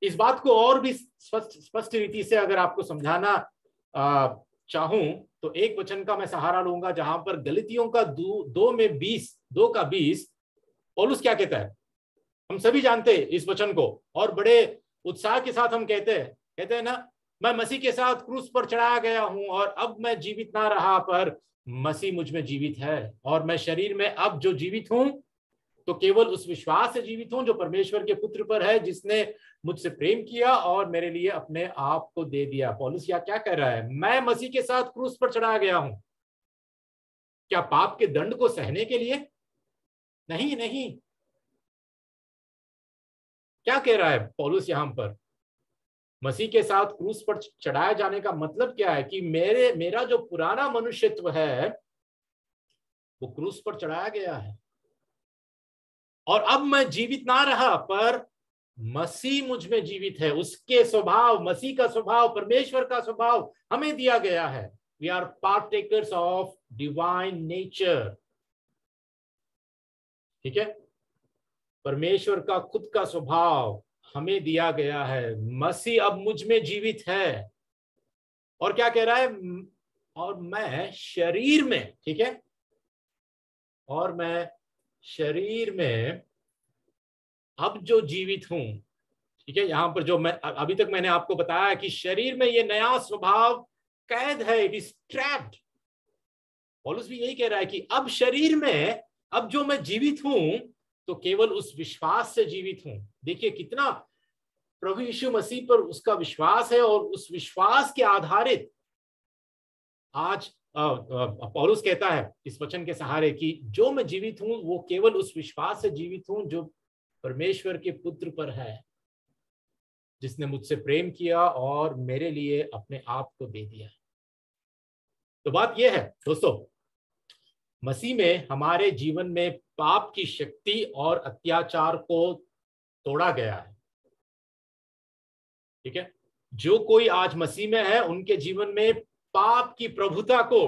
इस बात को और भी स्पष्ट रीति से अगर आपको समझाना चाहूं तो एक वचन का मैं सहारा लूंगा, जहां पर गलतियों का 2 का 20 पौलुस क्या कहता है, हम सभी जानते हैं इस वचन को और बड़े उत्साह के साथ हम कहते हैं ना, मैं मसीह के साथ क्रूस पर चढ़ाया गया हूं और अब मैं जीवित ना रहा पर मसीह मुझ में जीवित है, और मैं शरीर में अब जो जीवित हूं तो केवल उस विश्वास से जीवित हूं जो परमेश्वर के पुत्र पर है, जिसने मुझसे प्रेम किया और मेरे लिए अपने आप को दे दिया। पौलुस क्या कह रहा है, मैं मसीह के साथ क्रूस पर चढ़ाया गया हूं। क्या पाप के दंड को सहने के लिए? नहीं। क्या कह रहा है पौलुस यहां पर? मसीह के साथ क्रूस पर चढ़ाए जाने का मतलब क्या है कि मेरा जो पुराना मनुष्यत्व है वो क्रूस पर चढ़ाया गया है और अब मैं जीवित ना रहा पर मसीह मुझ में जीवित है। उसके स्वभाव, मसीह का स्वभाव, परमेश्वर का स्वभाव हमें दिया गया है। We are partakers of divine nature, ठीक है। परमेश्वर का खुद का स्वभाव हमें दिया गया है। मसीह अब मुझ में जीवित है और क्या कह रहा है, और मैं शरीर में, ठीक है, और मैं शरीर में अब जो जीवित हूं, ठीक है। यहां पर जो मैं अभी तक मैंने आपको बताया कि शरीर में ये नया स्वभाव कैद है, इट इज ट्रैप्ड। पौलुस भी यही कह रहा है कि अब शरीर में अब जो मैं जीवित हूं तो केवल उस विश्वास से जीवित हूं। देखिए कितना प्रभु यीशु मसीह पर उसका विश्वास है और उस विश्वास के आधारित आज पौलुस कहता है इस वचन के सहारे कि जो मैं जीवित हूं वो केवल उस विश्वास से जीवित हूं जो परमेश्वर के पुत्र पर है, जिसने मुझसे प्रेम किया और मेरे लिए अपने आप को दे दिया। तो बात यह है दोस्तों, मसीह में हमारे जीवन में पाप की शक्ति और अत्याचार को तोड़ा गया है। ठीक है, जो कोई आज मसीह में है उनके जीवन में पाप की प्रभुता को,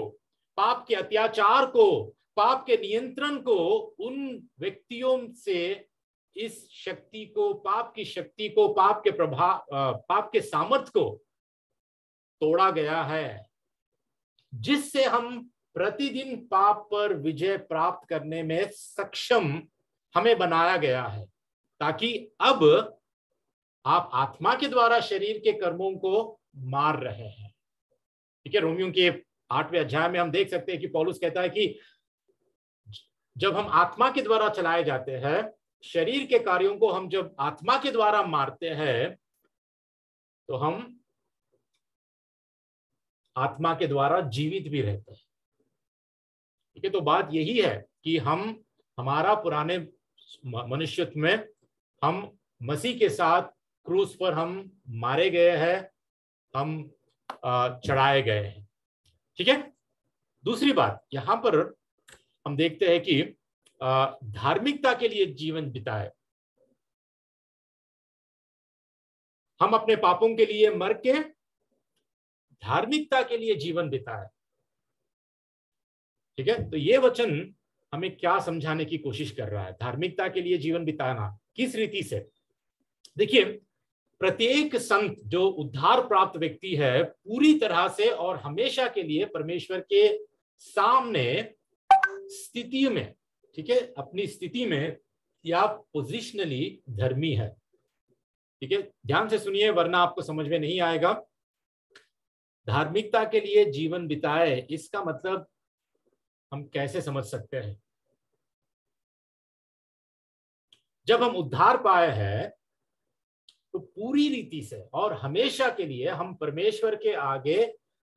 पाप के अत्याचार को, पाप के नियंत्रण को, उन व्यक्तियों से इस शक्ति को, पाप की शक्ति को, पाप के प्रभाव, पाप के सामर्थ्य को तोड़ा गया है, जिससे हम प्रतिदिन पाप पर विजय प्राप्त करने में सक्षम हमें बनाया गया है, ताकि अब आप आत्मा के द्वारा शरीर के कर्मों को मार रहे हैं। ठीक है, रोमियों के 8वें अध्याय में हम देख सकते हैं कि पौलुस कहता है कि जब हम आत्मा के द्वारा चलाए जाते हैं, शरीर के कार्यों को हम जब आत्मा के द्वारा मारते हैं, तो हम आत्मा के द्वारा जीवित भी रहते हैं। ठीक है, तो बात यही है कि हम हमारा पुराने मनुष्यत्व में हम मसीह के साथ क्रूस पर हम मारे गए हैं, हम चढ़ाए गए हैं। ठीक है, दूसरी बात यहां पर हम देखते हैं कि धार्मिकता के लिए जीवन बिताए। हम अपने पापों के लिए मर के धार्मिकता के लिए जीवन बिताए। ठीक है, तो ये वचन हमें क्या समझाने की कोशिश कर रहा है? धार्मिकता के लिए जीवन बिताना किस रीति से? देखिए, प्रत्येक संत जो उद्धार प्राप्त व्यक्ति है, पूरी तरह से और हमेशा के लिए परमेश्वर के सामने स्थिति में, ठीक है, अपनी स्थिति में या पोजिशनली धर्मी है। ठीक है, ध्यान से सुनिए वरना आपको समझ में नहीं आएगा। धार्मिकता के लिए जीवन बिताए, इसका मतलब हम कैसे समझ सकते हैं? जब हम उद्धार पाए हैं तो पूरी रीति से और हमेशा के लिए हम परमेश्वर के आगे,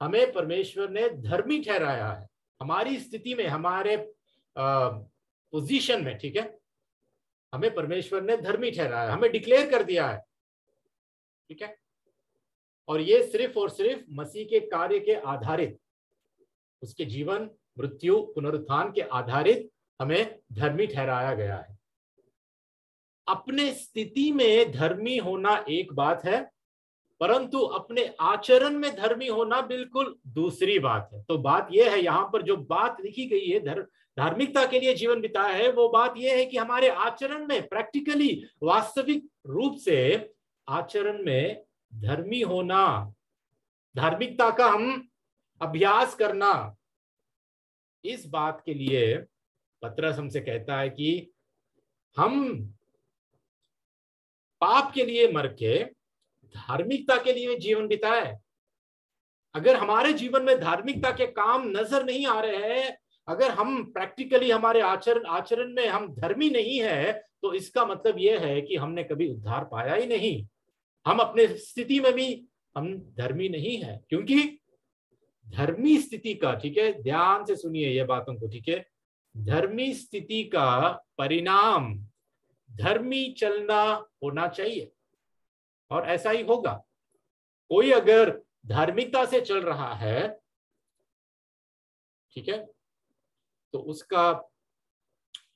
हमें परमेश्वर ने धर्मी ठहराया है। हमारी स्थिति में, हमारे पोजीशन में, ठीक है, हमें परमेश्वर ने धर्मी ठहराया, हमें डिक्लेयर कर दिया है। ठीक है, और ये सिर्फ और सिर्फ मसीह के कार्य के आधारित, उसके जीवन, मृत्यु, पुनरुत्थान के आधारित हमें धर्मी ठहराया गया है। अपने स्थिति में धर्मी होना एक बात है, परंतु अपने आचरण में धर्मी होना बिल्कुल दूसरी बात है। तो बात यह है, यहां पर जो बात लिखी गई है धार्मिकता के लिए जीवन बिताया है, वो बात यह है कि हमारे आचरण में, प्रैक्टिकली, वास्तविक रूप से आचरण में धर्मी होना, धार्मिकता का हम अभ्यास करना, इस बात के लिए पतरस हमसे कहता है कि हम पाप के लिए मर के धार्मिकता के लिए जीवन बिताए। अगर हमारे जीवन में धार्मिकता के काम नजर नहीं आ रहे हैं, अगर हम प्रैक्टिकली हमारे आचरण में हम धर्मी नहीं है, तो इसका मतलब यह है कि हमने कभी उद्धार पाया ही नहीं। हम अपने स्थिति में भी हम धर्मी नहीं है, क्योंकि धर्मी स्थिति का, ठीक है, ध्यान से सुनिए ये बातों को, ठीक है, धर्मी स्थिति का परिणाम धर्मी चलना होना चाहिए, और ऐसा ही होगा। कोई अगर धार्मिकता से चल रहा है, ठीक है, तो उसका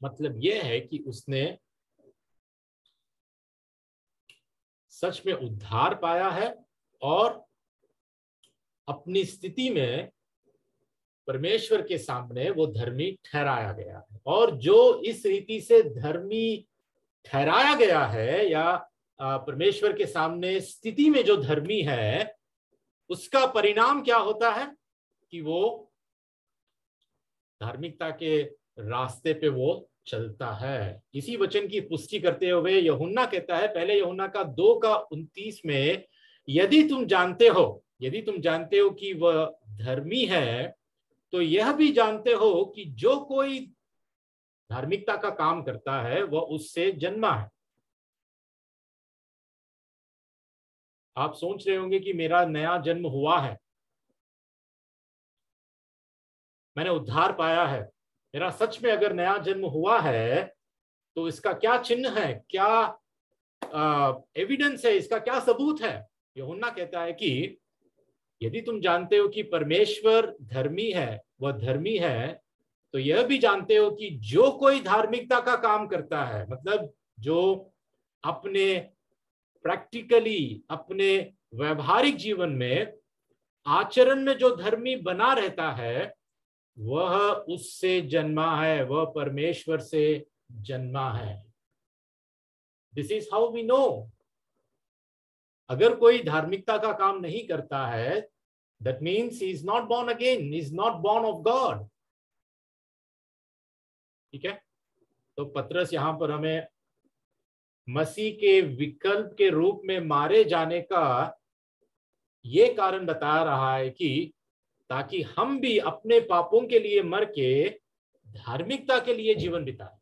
मतलब यह है कि उसने सच में उद्धार पाया है और अपनी स्थिति में परमेश्वर के सामने वो धर्मी ठहराया गया है। और जो इस रीति से धर्मी ठहराया गया है, या परमेश्वर के सामने स्थिति में जो धर्मी है, उसका परिणाम क्या होता है कि वो धार्मिकता के रास्ते पे वो चलता है। इसी वचन की पुष्टि करते हुए यूहन्ना कहता है, पहले यूहन्ना का 2:29 में, यदि तुम जानते हो कि वह धर्मी है, तो यह भी जानते हो कि जो कोई धार्मिकता का काम करता है वह उससे जन्मा है। आप सोच रहे होंगे कि मेरा नया जन्म हुआ है। मैंने उद्धार पाया है, मेरा सच में अगर नया जन्म हुआ है, तो इसका क्या चिन्ह है, क्या एविडेंस है, इसका क्या सबूत है? यूहन्ना कहता है कि यदि तुम जानते हो कि परमेश्वर धर्मी है, वह धर्मी है, तो यह भी जानते हो कि जो कोई धार्मिकता का काम करता है, मतलब जो अपने प्रैक्टिकली, अपने व्यवहारिक जीवन में, आचरण में जो धर्मी बना रहता है, वह उससे जन्मा है, वह परमेश्वर से जन्मा है। This is how we know. अगर कोई धार्मिकता का काम नहीं करता है, that means he is not born again, is not born of God. ठीक है, तो पतरस यहां पर हमें मसीह के विकल्प के रूप में मारे जाने का ये कारण बता रहा है कि ताकि हम भी अपने पापों के लिए मर के धार्मिकता के लिए जीवन बिताएं।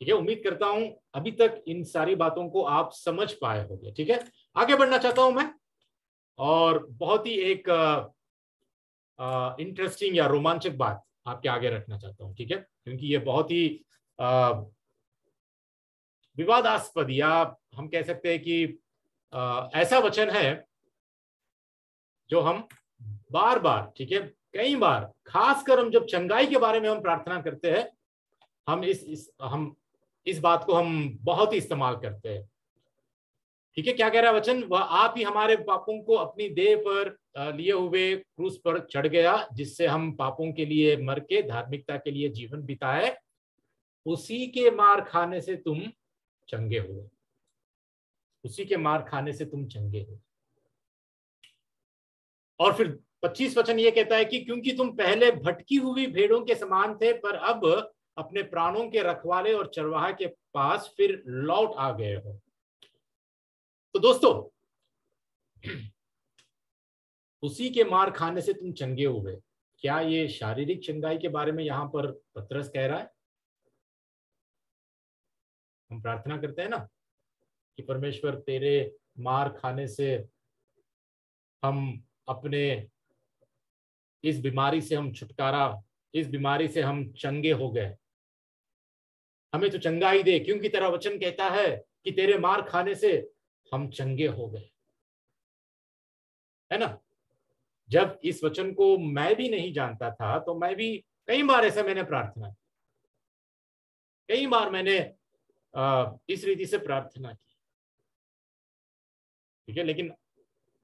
ठीक है, उम्मीद करता हूं अभी तक इन सारी बातों को आप समझ पाए होंगे। ठीक है, आगे बढ़ना चाहता हूं मैं, और बहुत ही एक इंटरेस्टिंग या रोमांचक बात आपके आगे रखना चाहता हूं। ठीक है, क्योंकि ये बहुत ही विवादास्पद, या हम कह सकते हैं कि ऐसा वचन है जो हम बार बार, ठीक है, कई बार, खासकर हम जब चंगाई के बारे में हम प्रार्थना करते हैं, हम इस बात को हम बहुत ही इस्तेमाल करते हैं। ठीक है, क्या कह रहा है वचन? वह आप ही हमारे पापों को अपनी देह पर लिए हुए क्रूस पर चढ़ गया, जिससे हम पापों के लिए मर के धार्मिकता के लिए जीवन बिताए, उसी के मार खाने से तुम चंगे हुए, उसी के मार खाने से तुम चंगे हो। और फिर 25 वचन ये कहता है कि क्योंकि तुम पहले भटकी हुई भेड़ों के समान थे, पर अब अपने प्राणों के रखवाले और चरवाहे के पास फिर लौट आ गए हो। तो दोस्तों, उसी के मार खाने से तुम चंगे हुए, क्या ये शारीरिक चंगाई के बारे में यहां पर पतरस कह रहा है? हम प्रार्थना करते हैं ना कि परमेश्वर तेरे मार खाने से हम अपने इस बीमारी से हम छुटकारा, इस बीमारी से हम चंगे हो गए, हमें तो चंगाई दे, क्योंकि तेरा वचन कहता है कि तेरे मार खाने से हम चंगे हो गए, है ना? जब इस वचन को मैं भी नहीं जानता था, तो मैं भी कई बार ऐसा मैंने प्रार्थना की, कई बार मैंने इस रीति से प्रार्थना की। ठीक है, लेकिन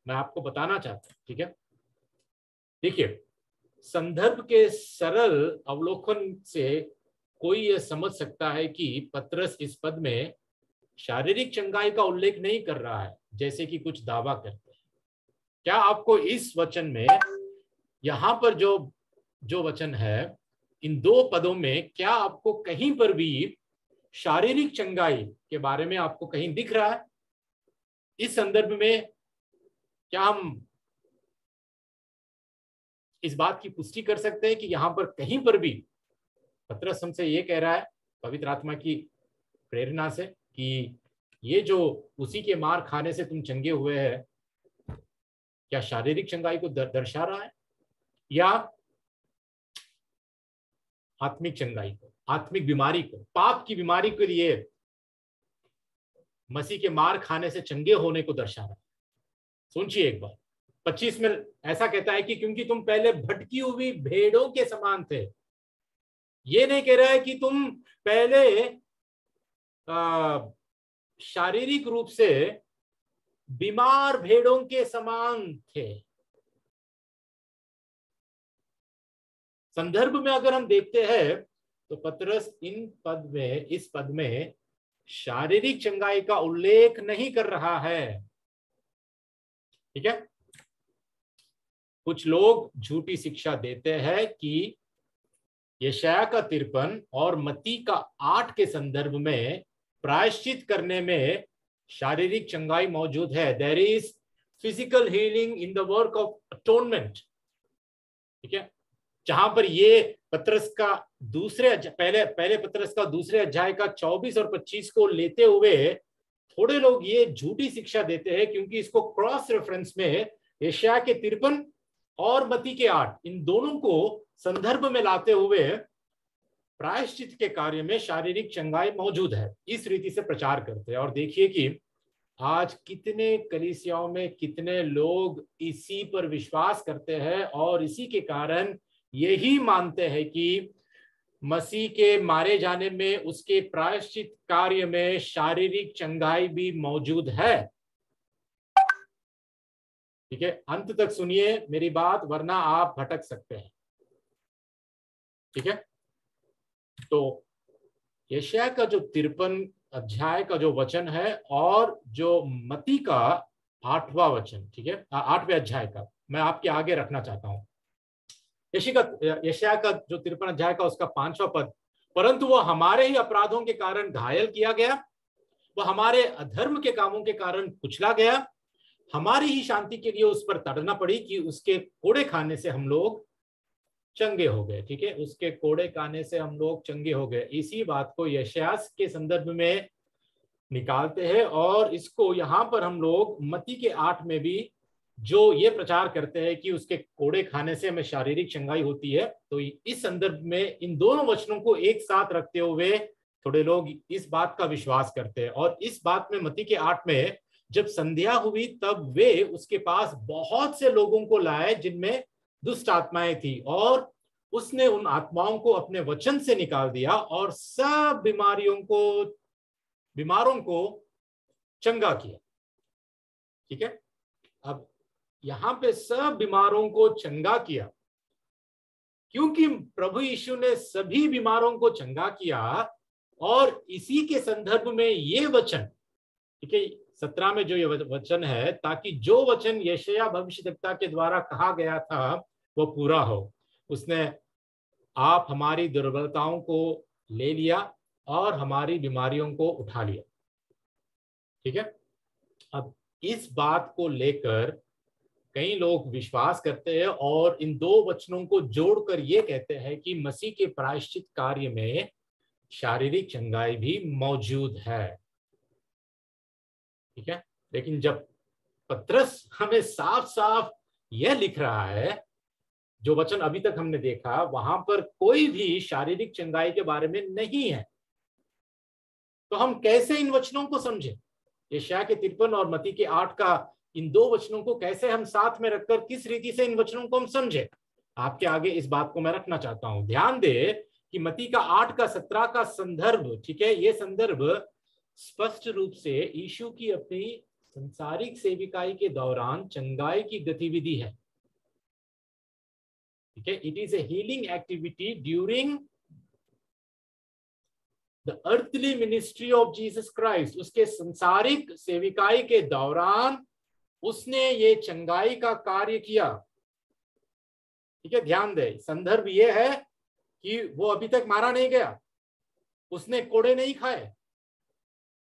मैं आपको बताना चाहता हूं, ठीक है, देखिए, संदर्भ के सरल अवलोकन से कोई यह समझ सकता है कि पतरस इस पद में शारीरिक चंगाई का उल्लेख नहीं कर रहा है, जैसे कि कुछ दावा करते हैं। क्या आपको इस वचन में, यहां पर जो वचन है, इन दो पदों में, क्या आपको कहीं पर भी शारीरिक चंगाई के बारे में आपको कहीं दिख रहा है? इस संदर्भ में क्या हम इस बात की पुष्टि कर सकते हैं कि यहां पर कहीं पर भी पतरस हमसे ये कह रहा है पवित्र आत्मा की प्रेरणा से कि ये जो उसी के मार खाने से तुम चंगे हुए हैं, क्या शारीरिक चंगाई को दर्शा रहा है, या आत्मिक चंगाई को, आत्मिक बीमारी को, पाप की बीमारी के लिए मसीह के मार खाने से चंगे होने को दर्शा रहा है? सोचिए एक बार। 25 में ऐसा कहता है कि क्योंकि तुम पहले भटकी हुई भेड़ों के समान थे। ये नहीं कह रहा है कि तुम पहले शारीरिक रूप से बीमार भेड़ों के समान थे। संदर्भ में अगर हम देखते हैं तो पतरस इस पद में शारीरिक चंगाई का उल्लेख नहीं कर रहा है। ठीक है, कुछ लोग झूठी शिक्षा देते हैं कि यशाया का 53 और मत्ती का 8 के संदर्भ में प्रायश्चित करने में शारीरिक चंगाई मौजूद है। There is physical healing in the work of atonement. ठीक है, जहां पर ये पतरस का पहले पतरस का दूसरे अध्याय का 24 और 25 को लेते हुए थोड़े लोग ये झूठी शिक्षा देते हैं, क्योंकि इसको क्रॉस रेफरेंस में यशाया के 53 और मत्ती के 8, इन दोनों को संदर्भ में लाते हुए प्रायश्चित के कार्य में शारीरिक चंगाई मौजूद है, इस रीति से प्रचार करते हैं। और देखिए कि आज कितने कलीसियाओं में कितने लोग इसी पर विश्वास करते हैं और इसी के कारण यही मानते हैं कि मसीह के मारे जाने में, उसके प्रायश्चित कार्य में शारीरिक चंगाई भी मौजूद है। ठीक है, अंत तक सुनिए मेरी बात, वरना आप भटक सकते हैं। ठीक है, तो यशायाह का जो 53 अध्याय का जो वचन है और जो मत्ती का 8वां वचन, ठीक है, 8वें अध्याय का मैं आपके आगे रखना चाहता हूं। यशायाह का जो 53 अध्याय का उसका 5वां पद, परंतु वो हमारे ही अपराधों के कारण घायल किया गया, वह हमारे अधर्म के कामों के कारण कुचला गया, हमारी ही शांति के लिए उस पर तड़ना पड़ी कि उसके कोड़े खाने से हम लोग चंगे हो गए। ठीक है, उसके कोड़े खाने से हम लोग चंगे हो गए। इसी बात को यशायाह के संदर्भ में निकालते हैं और इसको यहां पर हम लोग मत्ती के 8 में भी जो ये प्रचार करते हैं कि उसके कोड़े खाने से हमें शारीरिक चंगाई होती है, तो इस संदर्भ में इन दोनों वचनों को एक साथ रखते हुए थोड़े लोग इस बात का विश्वास करते हैं। और इस बात में मत्ती के 8 में जब संध्या हुई तब वे उसके पास बहुत से लोगों को लाए जिनमें दुष्ट आत्माएं थी, और उसने उन आत्माओं को अपने वचन से निकाल दिया और सब बीमारों को चंगा किया। ठीक है, अब यहां पे सब बीमारों को चंगा किया, क्योंकि प्रभु यीशु ने सभी बीमारों को चंगा किया। और इसी के संदर्भ में ये वचन, ठीक है, 17 में जो ये वचन है, ताकि जो वचन यशायाह भविष्यद्वक्ता के द्वारा कहा गया था वो पूरा हो। उसने आप हमारी दुर्बलताओं को ले लिया और हमारी बीमारियों को उठा लिया। ठीक है, अब इस बात को लेकर कई लोग विश्वास करते हैं और इन दो वचनों को जोड़कर ये कहते हैं कि मसीह के प्रायश्चित कार्य में शारीरिक चंगाई भी मौजूद है। ठीक है, लेकिन जब पतरस हमें साफ साफ यह लिख रहा है, जो वचन अभी तक हमने देखा वहां पर कोई भी शारीरिक चंगाई के बारे में नहीं है, तो हम कैसे इन वचनों को समझें? यशायाह के 53 और मत्ती के 8 का इन दो वचनों को कैसे हम साथ में रखकर किस रीति से इन वचनों को हम समझें? आपके आगे इस बात को मैं रखना चाहता हूं। ध्यान दे कि मत्ती का 8 का 17 का संदर्भ, ठीक है, ये संदर्भ स्पष्ट रूप से यीशु की अपनी संसारिक सेविकाई के दौरान चंगाई की गतिविधि है। ठीक है, it is a healing activity during the earthly ministry of Jesus Christ. उसके संसारिक सेविकाई के दौरान उसने ये चंगाई का कार्य किया। ठीक है, ध्यान दे, संदर्भ ये है कि वो अभी तक मारा नहीं गया, उसने कोड़े नहीं खाए।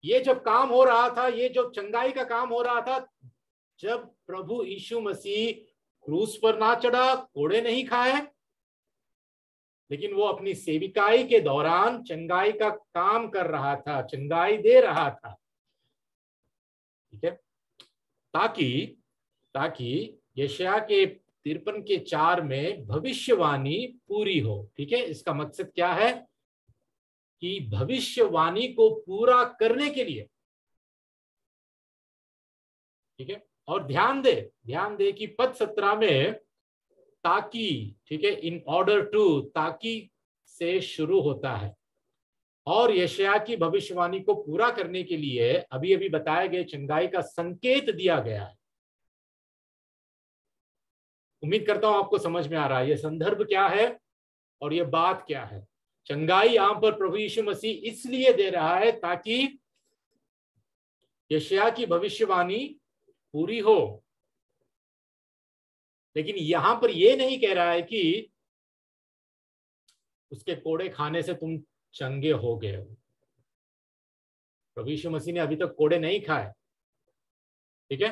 ये जब काम हो रहा था, ये जो चंगाई का काम हो रहा था, जब प्रभु यीशु मसीह क्रूस पर ना चढ़ा, कोड़े नहीं खाए, लेकिन वो अपनी सेविकाई के दौरान चंगाई का काम कर रहा था, चंगाई दे रहा था। ठीक है, ताकि यशायाह के 53 के 4 में भविष्यवाणी पूरी हो। ठीक है, इसका मकसद क्या है कि भविष्यवाणी को पूरा करने के लिए, ठीक है, और ध्यान दे कि पद 17 में ताकि, ठीक है, इन ऑर्डर टू, ताकि से शुरू होता है और यशायाह की भविष्यवाणी को पूरा करने के लिए अभी अभी बताए गए चंगाई का संकेत दिया गया है। उम्मीद करता हूं आपको समझ में आ रहा है ये संदर्भ क्या है और ये बात क्या है। चंगाई यहां पर प्रभु यीशु मसीह इसलिए दे रहा है ताकि यशायाह की भविष्यवाणी पूरी हो, लेकिन यहां पर यह नहीं कह रहा है कि उसके कोड़े खाने से तुम चंगे हो गए हो। प्रभु यीशु मसीह ने अभी तक कोड़े नहीं खाए। ठीक है,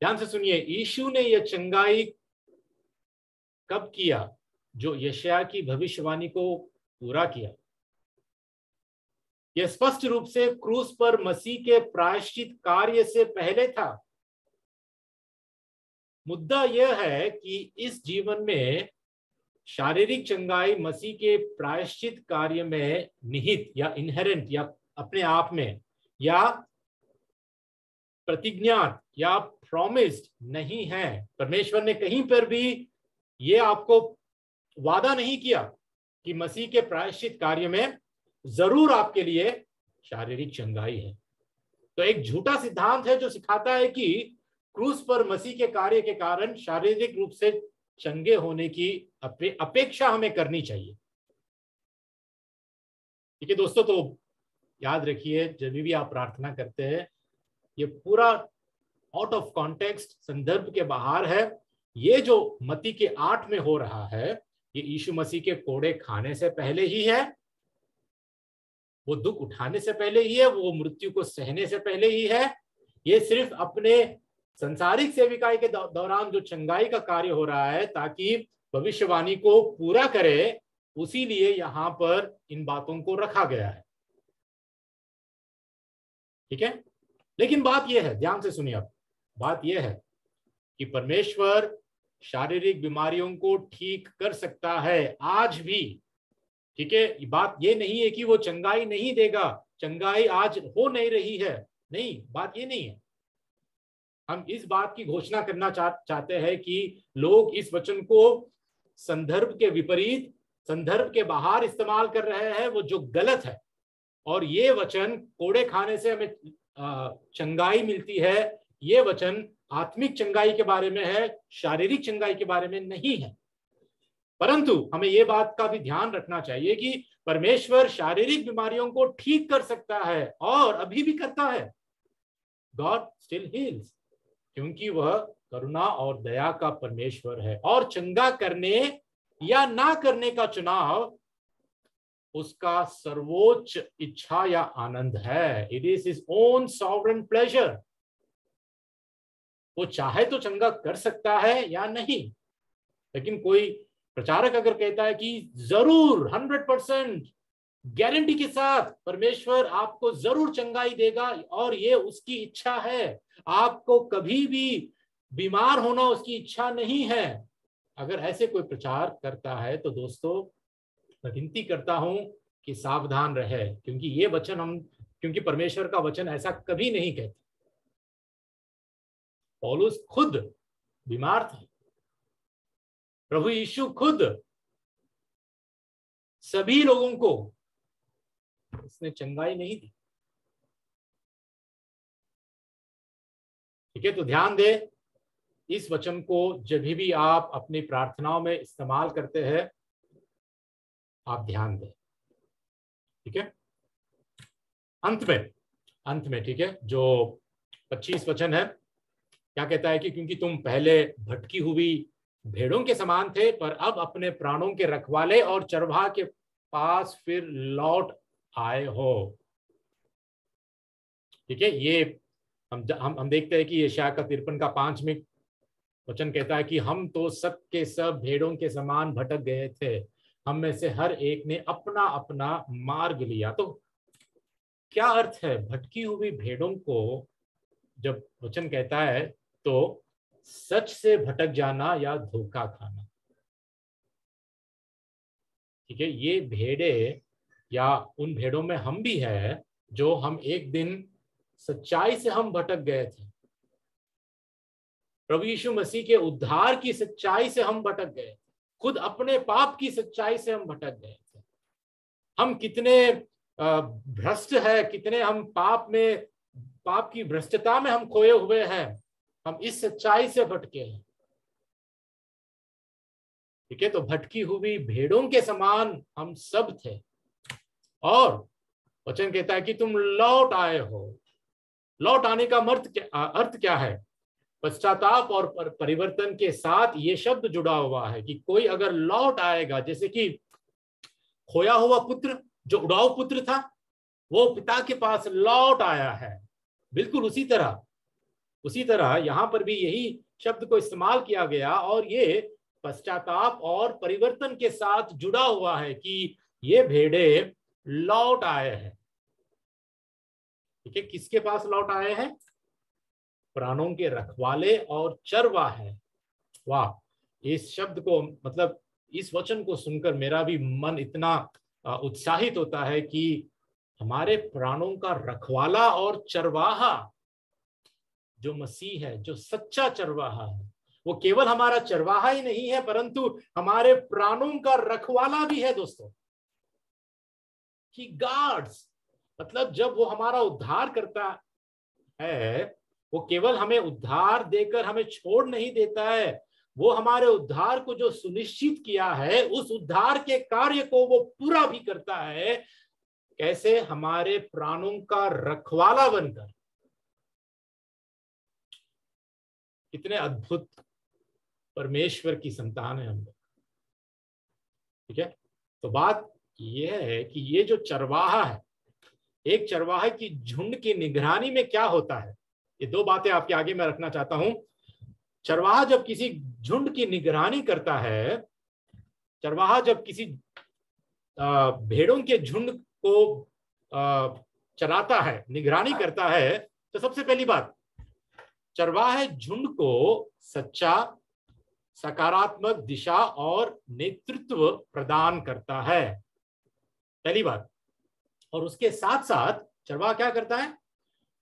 ध्यान से सुनिए, यीशु ने यह चंगाई कब किया? जो यशायाह की भविष्यवाणी को पूरा किया। यह स्पष्ट रूप से क्रूस पर मसीह के प्रायश्चित कार्य से पहले था। मुद्दा यह है कि इस जीवन में शारीरिक चंगाई मसीह के प्रायश्चित कार्य में निहित या इनहेरेंट या अपने आप में या प्रतिज्ञात या प्रॉमिस्ड नहीं है। परमेश्वर ने कहीं पर भी ये आपको वादा नहीं किया कि मसीह के प्रायश्चित कार्य में जरूर आपके लिए शारीरिक चंगाई है। तो एक झूठा सिद्धांत है जो सिखाता है कि क्रूस पर मसीह के कार्य के कारण शारीरिक रूप से चंगे होने की अपेक्षा हमें करनी चाहिए। ठीक है दोस्तों, तो याद रखिए जब भी आप प्रार्थना करते हैं, ये पूरा आउट ऑफ कॉन्टेक्स्ट, संदर्भ के बाहर है। ये जो मत्ती के 8 में हो रहा है, ये यीशु मसीह के कोड़े खाने से पहले ही है, वो दुख उठाने से पहले ही है, वो मृत्यु को सहने से पहले ही है। ये सिर्फ अपने संसारिक सेविकाई के दौरान जो चंगाई का कार्य हो रहा है ताकि भविष्यवाणी को पूरा करे, उसी लिए यहां पर इन बातों को रखा गया है। ठीक है, लेकिन बात यह है, ध्यान से सुनिए, अब बात यह है कि परमेश्वर शारीरिक बीमारियों को ठीक कर सकता है आज भी। ठीक है, बात ये नहीं है कि वो चंगाई नहीं देगा, चंगाई आज हो नहीं रही है, नहीं, बात ये नहीं है। हम इस बात की घोषणा करना चाहते हैं कि लोग इस वचन को संदर्भ के विपरीत, संदर्भ के बाहर इस्तेमाल कर रहे हैं, वो जो गलत है। और ये वचन कोड़े खाने से हमें चंगाई मिलती है, ये वचन आत्मिक चंगाई के बारे में है, शारीरिक चंगाई के बारे में नहीं है। परंतु हमें ये बात का भी ध्यान रखना चाहिए कि परमेश्वर शारीरिक बीमारियों को ठीक कर सकता है और अभी भी करता है। गॉड स्टिल हील्स, क्योंकि वह करुणा और दया का परमेश्वर है और चंगा करने या ना करने का चुनाव उसका सर्वोच्च इच्छा या आनंद है। It is his own sovereign pleasure. वो चाहे तो चंगा कर सकता है या नहीं। लेकिन कोई प्रचारक अगर कहता है कि जरूर 100% गारंटी के साथ परमेश्वर आपको जरूर चंगाई देगा और ये उसकी इच्छा है, आपको कभी भी बीमार होना उसकी इच्छा नहीं है, अगर ऐसे कोई प्रचार करता है तो दोस्तों मैं विनती करता हूं कि सावधान रहे, क्योंकि ये वचन क्योंकि परमेश्वर का वचन ऐसा कभी नहीं कहता। पौलुस खुद बीमार था, प्रभु यीशु खुद सभी लोगों को उसने चंगाई नहीं दी। ठीक है, तो ध्यान दे, इस वचन को जब भी आप अपनी प्रार्थनाओं में इस्तेमाल करते हैं, आप ध्यान दें। ठीक है, अंत में ठीक है, जो 25 वचन है, क्या कहता है कि क्योंकि तुम पहले भटकी हुई भेड़ों के समान थे, पर अब अपने प्राणों के रखवाले और चरवाहा के पास फिर लौट आए हो। ठीक है, ये हम देखते हैं कि यशायाह का 53 का 5वां वचन कहता है कि हम तो सब के सब भेड़ों के समान भटक गए थे, हम में से हर एक ने अपना अपना मार्ग लिया। तो क्या अर्थ है भटकी हुई भेड़ों को जब वचन कहता है? तो सच से भटक जाना या धोखा खाना। ठीक है, ये भेड़े या उन भेड़ों में हम भी है, जो हम एक दिन सच्चाई से हम भटक गए थे, प्रभु यीशु मसीह के उद्धार की सच्चाई से हम भटक गए, खुद अपने पाप की सच्चाई से हम भटक गए थे। हम कितने भ्रष्ट है, कितने हम पाप की भ्रष्टता में हम खोए हुए हैं, हम इस सच्चाई से भटके हैं। ठीक है, तो भटकी हुई भेड़ों के समान हम सब थे, और वचन कहता है कि तुम लौट आए हो। लौट आने का अर्थ क्या है? पश्चाताप और परिवर्तन के साथ ये शब्द जुड़ा हुआ है कि कोई अगर लौट आएगा, जैसे कि खोया हुआ पुत्र, जो उड़ाऊ पुत्र था, वो पिता के पास लौट आया है, बिल्कुल उसी तरह यहां पर भी यही शब्द को इस्तेमाल किया गया, और ये पश्चाताप और परिवर्तन के साथ जुड़ा हुआ है कि ये भेड़े लौट आए हैं। ठीक है, किसके पास लौट आए हैं? प्राणों के रखवाले और चरवाहे, वाह, इस शब्द को मतलब इस वचन को सुनकर मेरा भी मन इतना उत्साहित होता है कि हमारे प्राणों का रखवाला और चरवाहा जो मसीह है, जो सच्चा चरवाहा है, वो केवल हमारा चरवाहा ही नहीं है परंतु हमारे प्राणों का रखवाला भी है दोस्तों। कि गार्ड्स, मतलब जब वो हमारा उद्धार करता है, वो केवल हमें उद्धार देकर हमें छोड़ नहीं देता है, वो हमारे उद्धार को जो सुनिश्चित किया है उस उद्धार के कार्य को वो पूरा भी करता है। कैसे? हमारे प्राणों का रखवाला बनकर। कितने अद्भुत परमेश्वर की संतान है हम लोग। ठीक है, तो बात यह है कि ये जो चरवाहा है, एक चरवाहे की झुंड की निगरानी में क्या होता है, ये दो बातें आपके आगे मैं रखना चाहता हूं। चरवाहा जब किसी झुंड की निगरानी करता है, चरवाहा जब किसी भेड़ों के झुंड को चराता है, निगरानी करता है, तो सबसे पहली बात, चरवाहा झुंड को सच्चा, सकारात्मक दिशा और नेतृत्व प्रदान करता है, पहली बात। और उसके साथ साथ चरवाहा क्या करता है?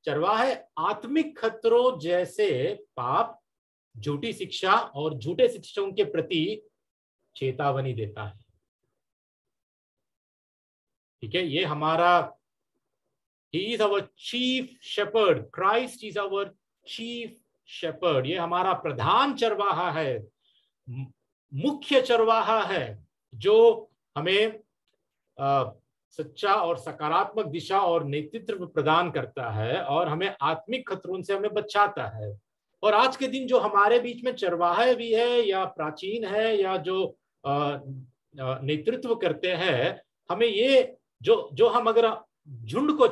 चरवाहा आत्मिक खतरों जैसे पाप, झूठी शिक्षा और झूठे शिक्षकों के प्रति चेतावनी देता है। ठीक है, ये हमारा He is our chief shepherd. Christ is our chief shepherd. ये हमारा प्रधान चरवाहा है, मुख्य चरवाहा है, जो हमें सच्चा और सकारात्मक दिशा और नेतृत्व प्रदान करता है और हमें आत्मिक खतरों से हमें बचाता है। और आज के दिन जो हमारे बीच में चरवाहे भी है या प्राचीन है या जो नेतृत्व करते हैं, हमें ये जो हम अगर झुंड को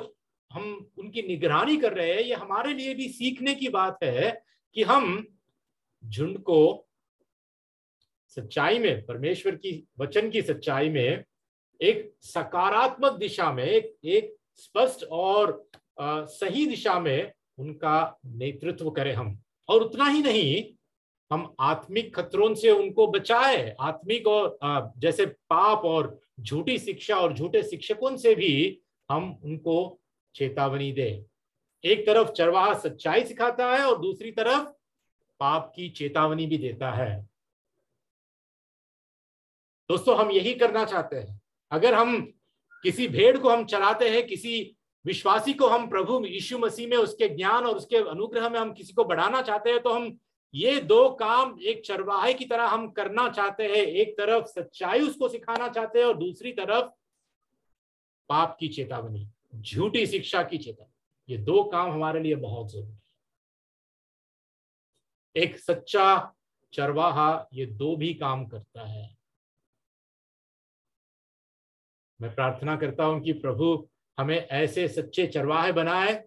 हम उनकी निगरानी कर रहे हैं, ये हमारे लिए भी सीखने की बात है कि हम झुंड को सच्चाई में, परमेश्वर की वचन की सच्चाई में, एक सकारात्मक दिशा में, एक स्पष्ट और सही दिशा में उनका नेतृत्व करें हम। और उतना ही नहीं, हम आत्मिक खतरों से उनको बचाए, आत्मिक और जैसे पाप और झूठी शिक्षा और झूठे शिक्षकों से भी हम उनको चेतावनी दे। एक तरफ चरवाहा सच्चाई सिखाता है और दूसरी तरफ पाप की चेतावनी भी देता है। दोस्तों, हम यही करना चाहते हैं। अगर हम किसी भेड़ को हम चराते हैं, किसी विश्वासी को हम प्रभु यीशु मसीह में उसके ज्ञान और उसके अनुग्रह में हम किसी को बढ़ाना चाहते हैं, तो हम ये दो काम एक चरवाहे की तरह हम करना चाहते हैं। एक तरफ सच्चाई उसको सिखाना चाहते हैं और दूसरी तरफ पाप की चेतावनी, झूठी शिक्षा की चेतावनी। ये दो काम हमारे लिए बहुत जरूरी है। एक सच्चा चरवाहा ये दो भी काम करता है। मैं प्रार्थना करता हूं कि प्रभु हमें ऐसे सच्चे चरवाहे बनाए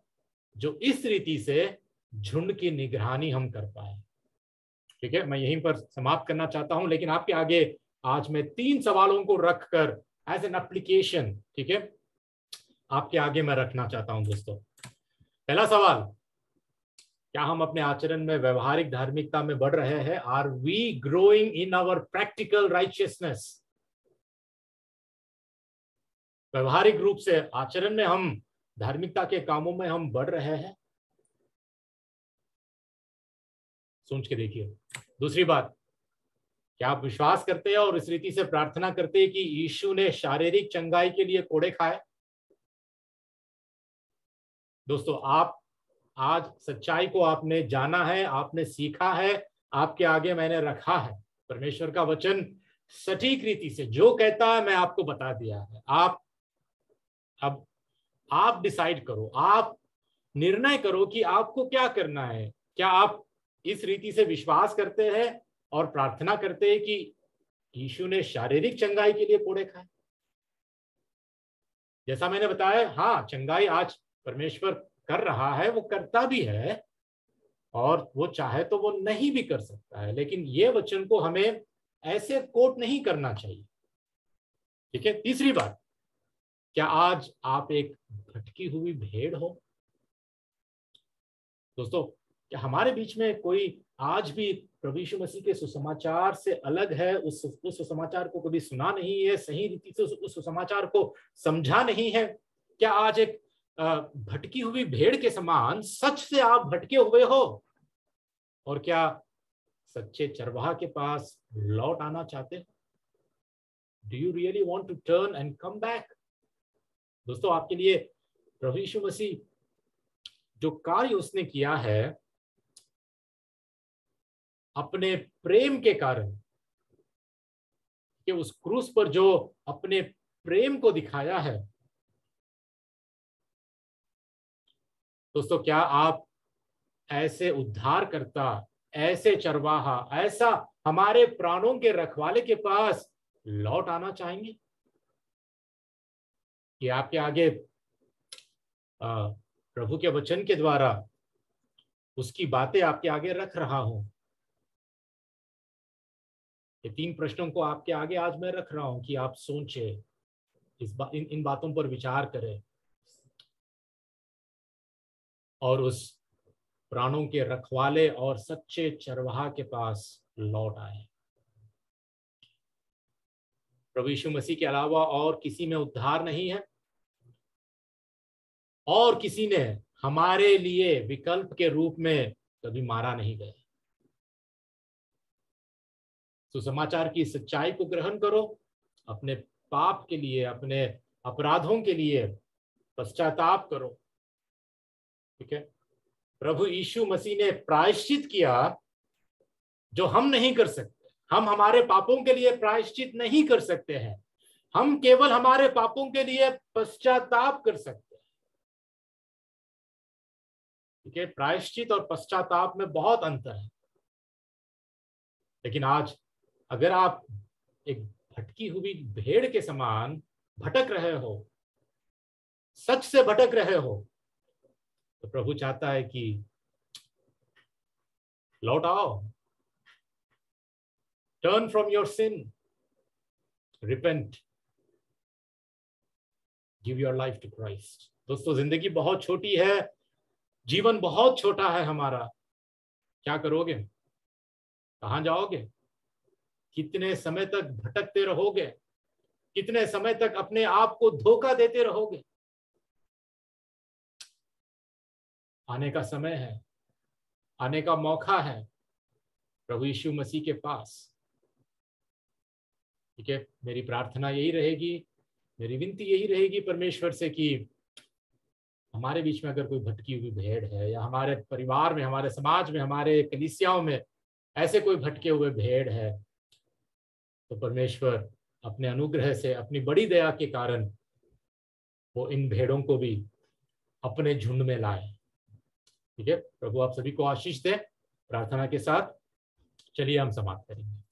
जो इस रीति से झुंड की निगरानी हम कर पाए। ठीक है, मैं यहीं पर समाप्त करना चाहता हूं, लेकिन आपके आगे आज मैं 3 सवालों को रखकर एज एन एप्लीकेशन, ठीक है, आपके आगे मैं रखना चाहता हूं दोस्तों। पहला सवाल, क्या हम अपने आचरण में व्यवहारिक धार्मिकता में बढ़ रहे हैं? Are we growing in our practical righteousness? व्यवहारिक रूप से आचरण में हम धार्मिकता के कामों में हम बढ़ रहे हैं? सोच के देखिए। दूसरी बात, क्या आप विश्वास करते हैं और इस रीति से प्रार्थना करते हैं कि यीशु ने शारीरिक चंगाई के लिए कोड़े खाए? दोस्तों, आप आज सच्चाई को आपने जाना है, आपने सीखा है, आपके आगे मैंने रखा है। परमेश्वर का वचन सटीक रीति से जो कहता है मैं आपको बता दिया है। अब आप डिसाइड करो, आप निर्णय करो कि आपको क्या करना है। क्या आप इस रीति से विश्वास करते हैं और प्रार्थना करते हैं कि यीशु ने शारीरिक चंगाई के लिए कोड़े खाए? जैसा मैंने बताया, हाँ, चंगाई आज परमेश्वर कर रहा है, वो करता भी है, और वो चाहे तो वो नहीं भी कर सकता है, लेकिन ये वचन को हमें ऐसे कोट नहीं करना चाहिए। ठीक है। तीसरी बात, क्या आज आप एक भटकी हुई भेड़ हो? दोस्तों, क्या हमारे बीच में कोई आज भी प्रभु यीशु मसीह के सुसमाचार से अलग है, उस सुसमाचार को कभी सुना नहीं है, सही रीति से उस सुसमाचार को समझा नहीं है? क्या आज एक भटकी हुई भेड़ के समान सच से आप भटके हुए हो? और क्या सच्चे चरवाहा के पास लौट आना चाहते हो? Do you really want to turn and come back? दोस्तों, आपके लिए प्रभु यीशु मसीह जो कार्य उसने किया है अपने प्रेम के कारण, कि उस क्रूस पर जो अपने प्रेम को दिखाया है, दोस्तों क्या आप ऐसे उद्धारकर्ता, ऐसे चरवाहा, ऐसा हमारे प्राणों के रखवाले के पास लौट आना चाहेंगे? कि आपके आगे प्रभु के वचन के द्वारा उसकी बातें आपके आगे रख रहा हूं। ये 3 प्रश्नों को आपके आगे आज मैं रख रहा हूं कि आप सोचे, इन बातों पर विचार करें और उस प्राणों के रखवाले और सच्चे चरवाहा के पास लौट आए। प्रभु यीशु मसीह के अलावा और किसी में उद्धार नहीं है, और किसी ने हमारे लिए विकल्प के रूप में कभी मारा नहीं गया। सुसमाचार की सच्चाई को ग्रहण करो, अपने पाप के लिए, अपने अपराधों के लिए पश्चाताप करो। ठीक है, प्रभु यीशु मसीह ने प्रायश्चित किया जो हम नहीं कर सकते। हम हमारे पापों के लिए प्रायश्चित नहीं कर सकते हैं, हम केवल हमारे पापों के लिए पश्चाताप कर सकते हैं। ठीक है, प्रायश्चित और पश्चाताप में बहुत अंतर है। लेकिन आज अगर आप एक भटकी हुई भेड़ के समान भटक रहे हो, सच से भटक रहे हो, तो प्रभु चाहता है कि लौट आओ, turn from your sin, repent, give your life to Christ. दोस्तों, जिंदगी बहुत छोटी है, जीवन बहुत छोटा है हमारा। क्या करोगे? कहां जाओगे? कितने समय तक भटकते रहोगे? कितने समय तक अपने आप को धोखा देते रहोगे? आने का समय है, आने का मौका है प्रभु यीशु मसीह के पास। ठीक है, मेरी प्रार्थना यही रहेगी, मेरी विनती यही रहेगी परमेश्वर से कि हमारे बीच में अगर कोई भटकी हुई भेड़ है, या हमारे परिवार में, हमारे समाज में, हमारे कलीसियाओं में ऐसे कोई भटके हुए भेड़ है, तो परमेश्वर अपने अनुग्रह से, अपनी बड़ी दया के कारण वो इन भेड़ों को भी अपने झुंड में लाए। ठीक है, प्रभु आप सभी को आशीष दे। प्रार्थना के साथ चलिए हम समाप्त करेंगे।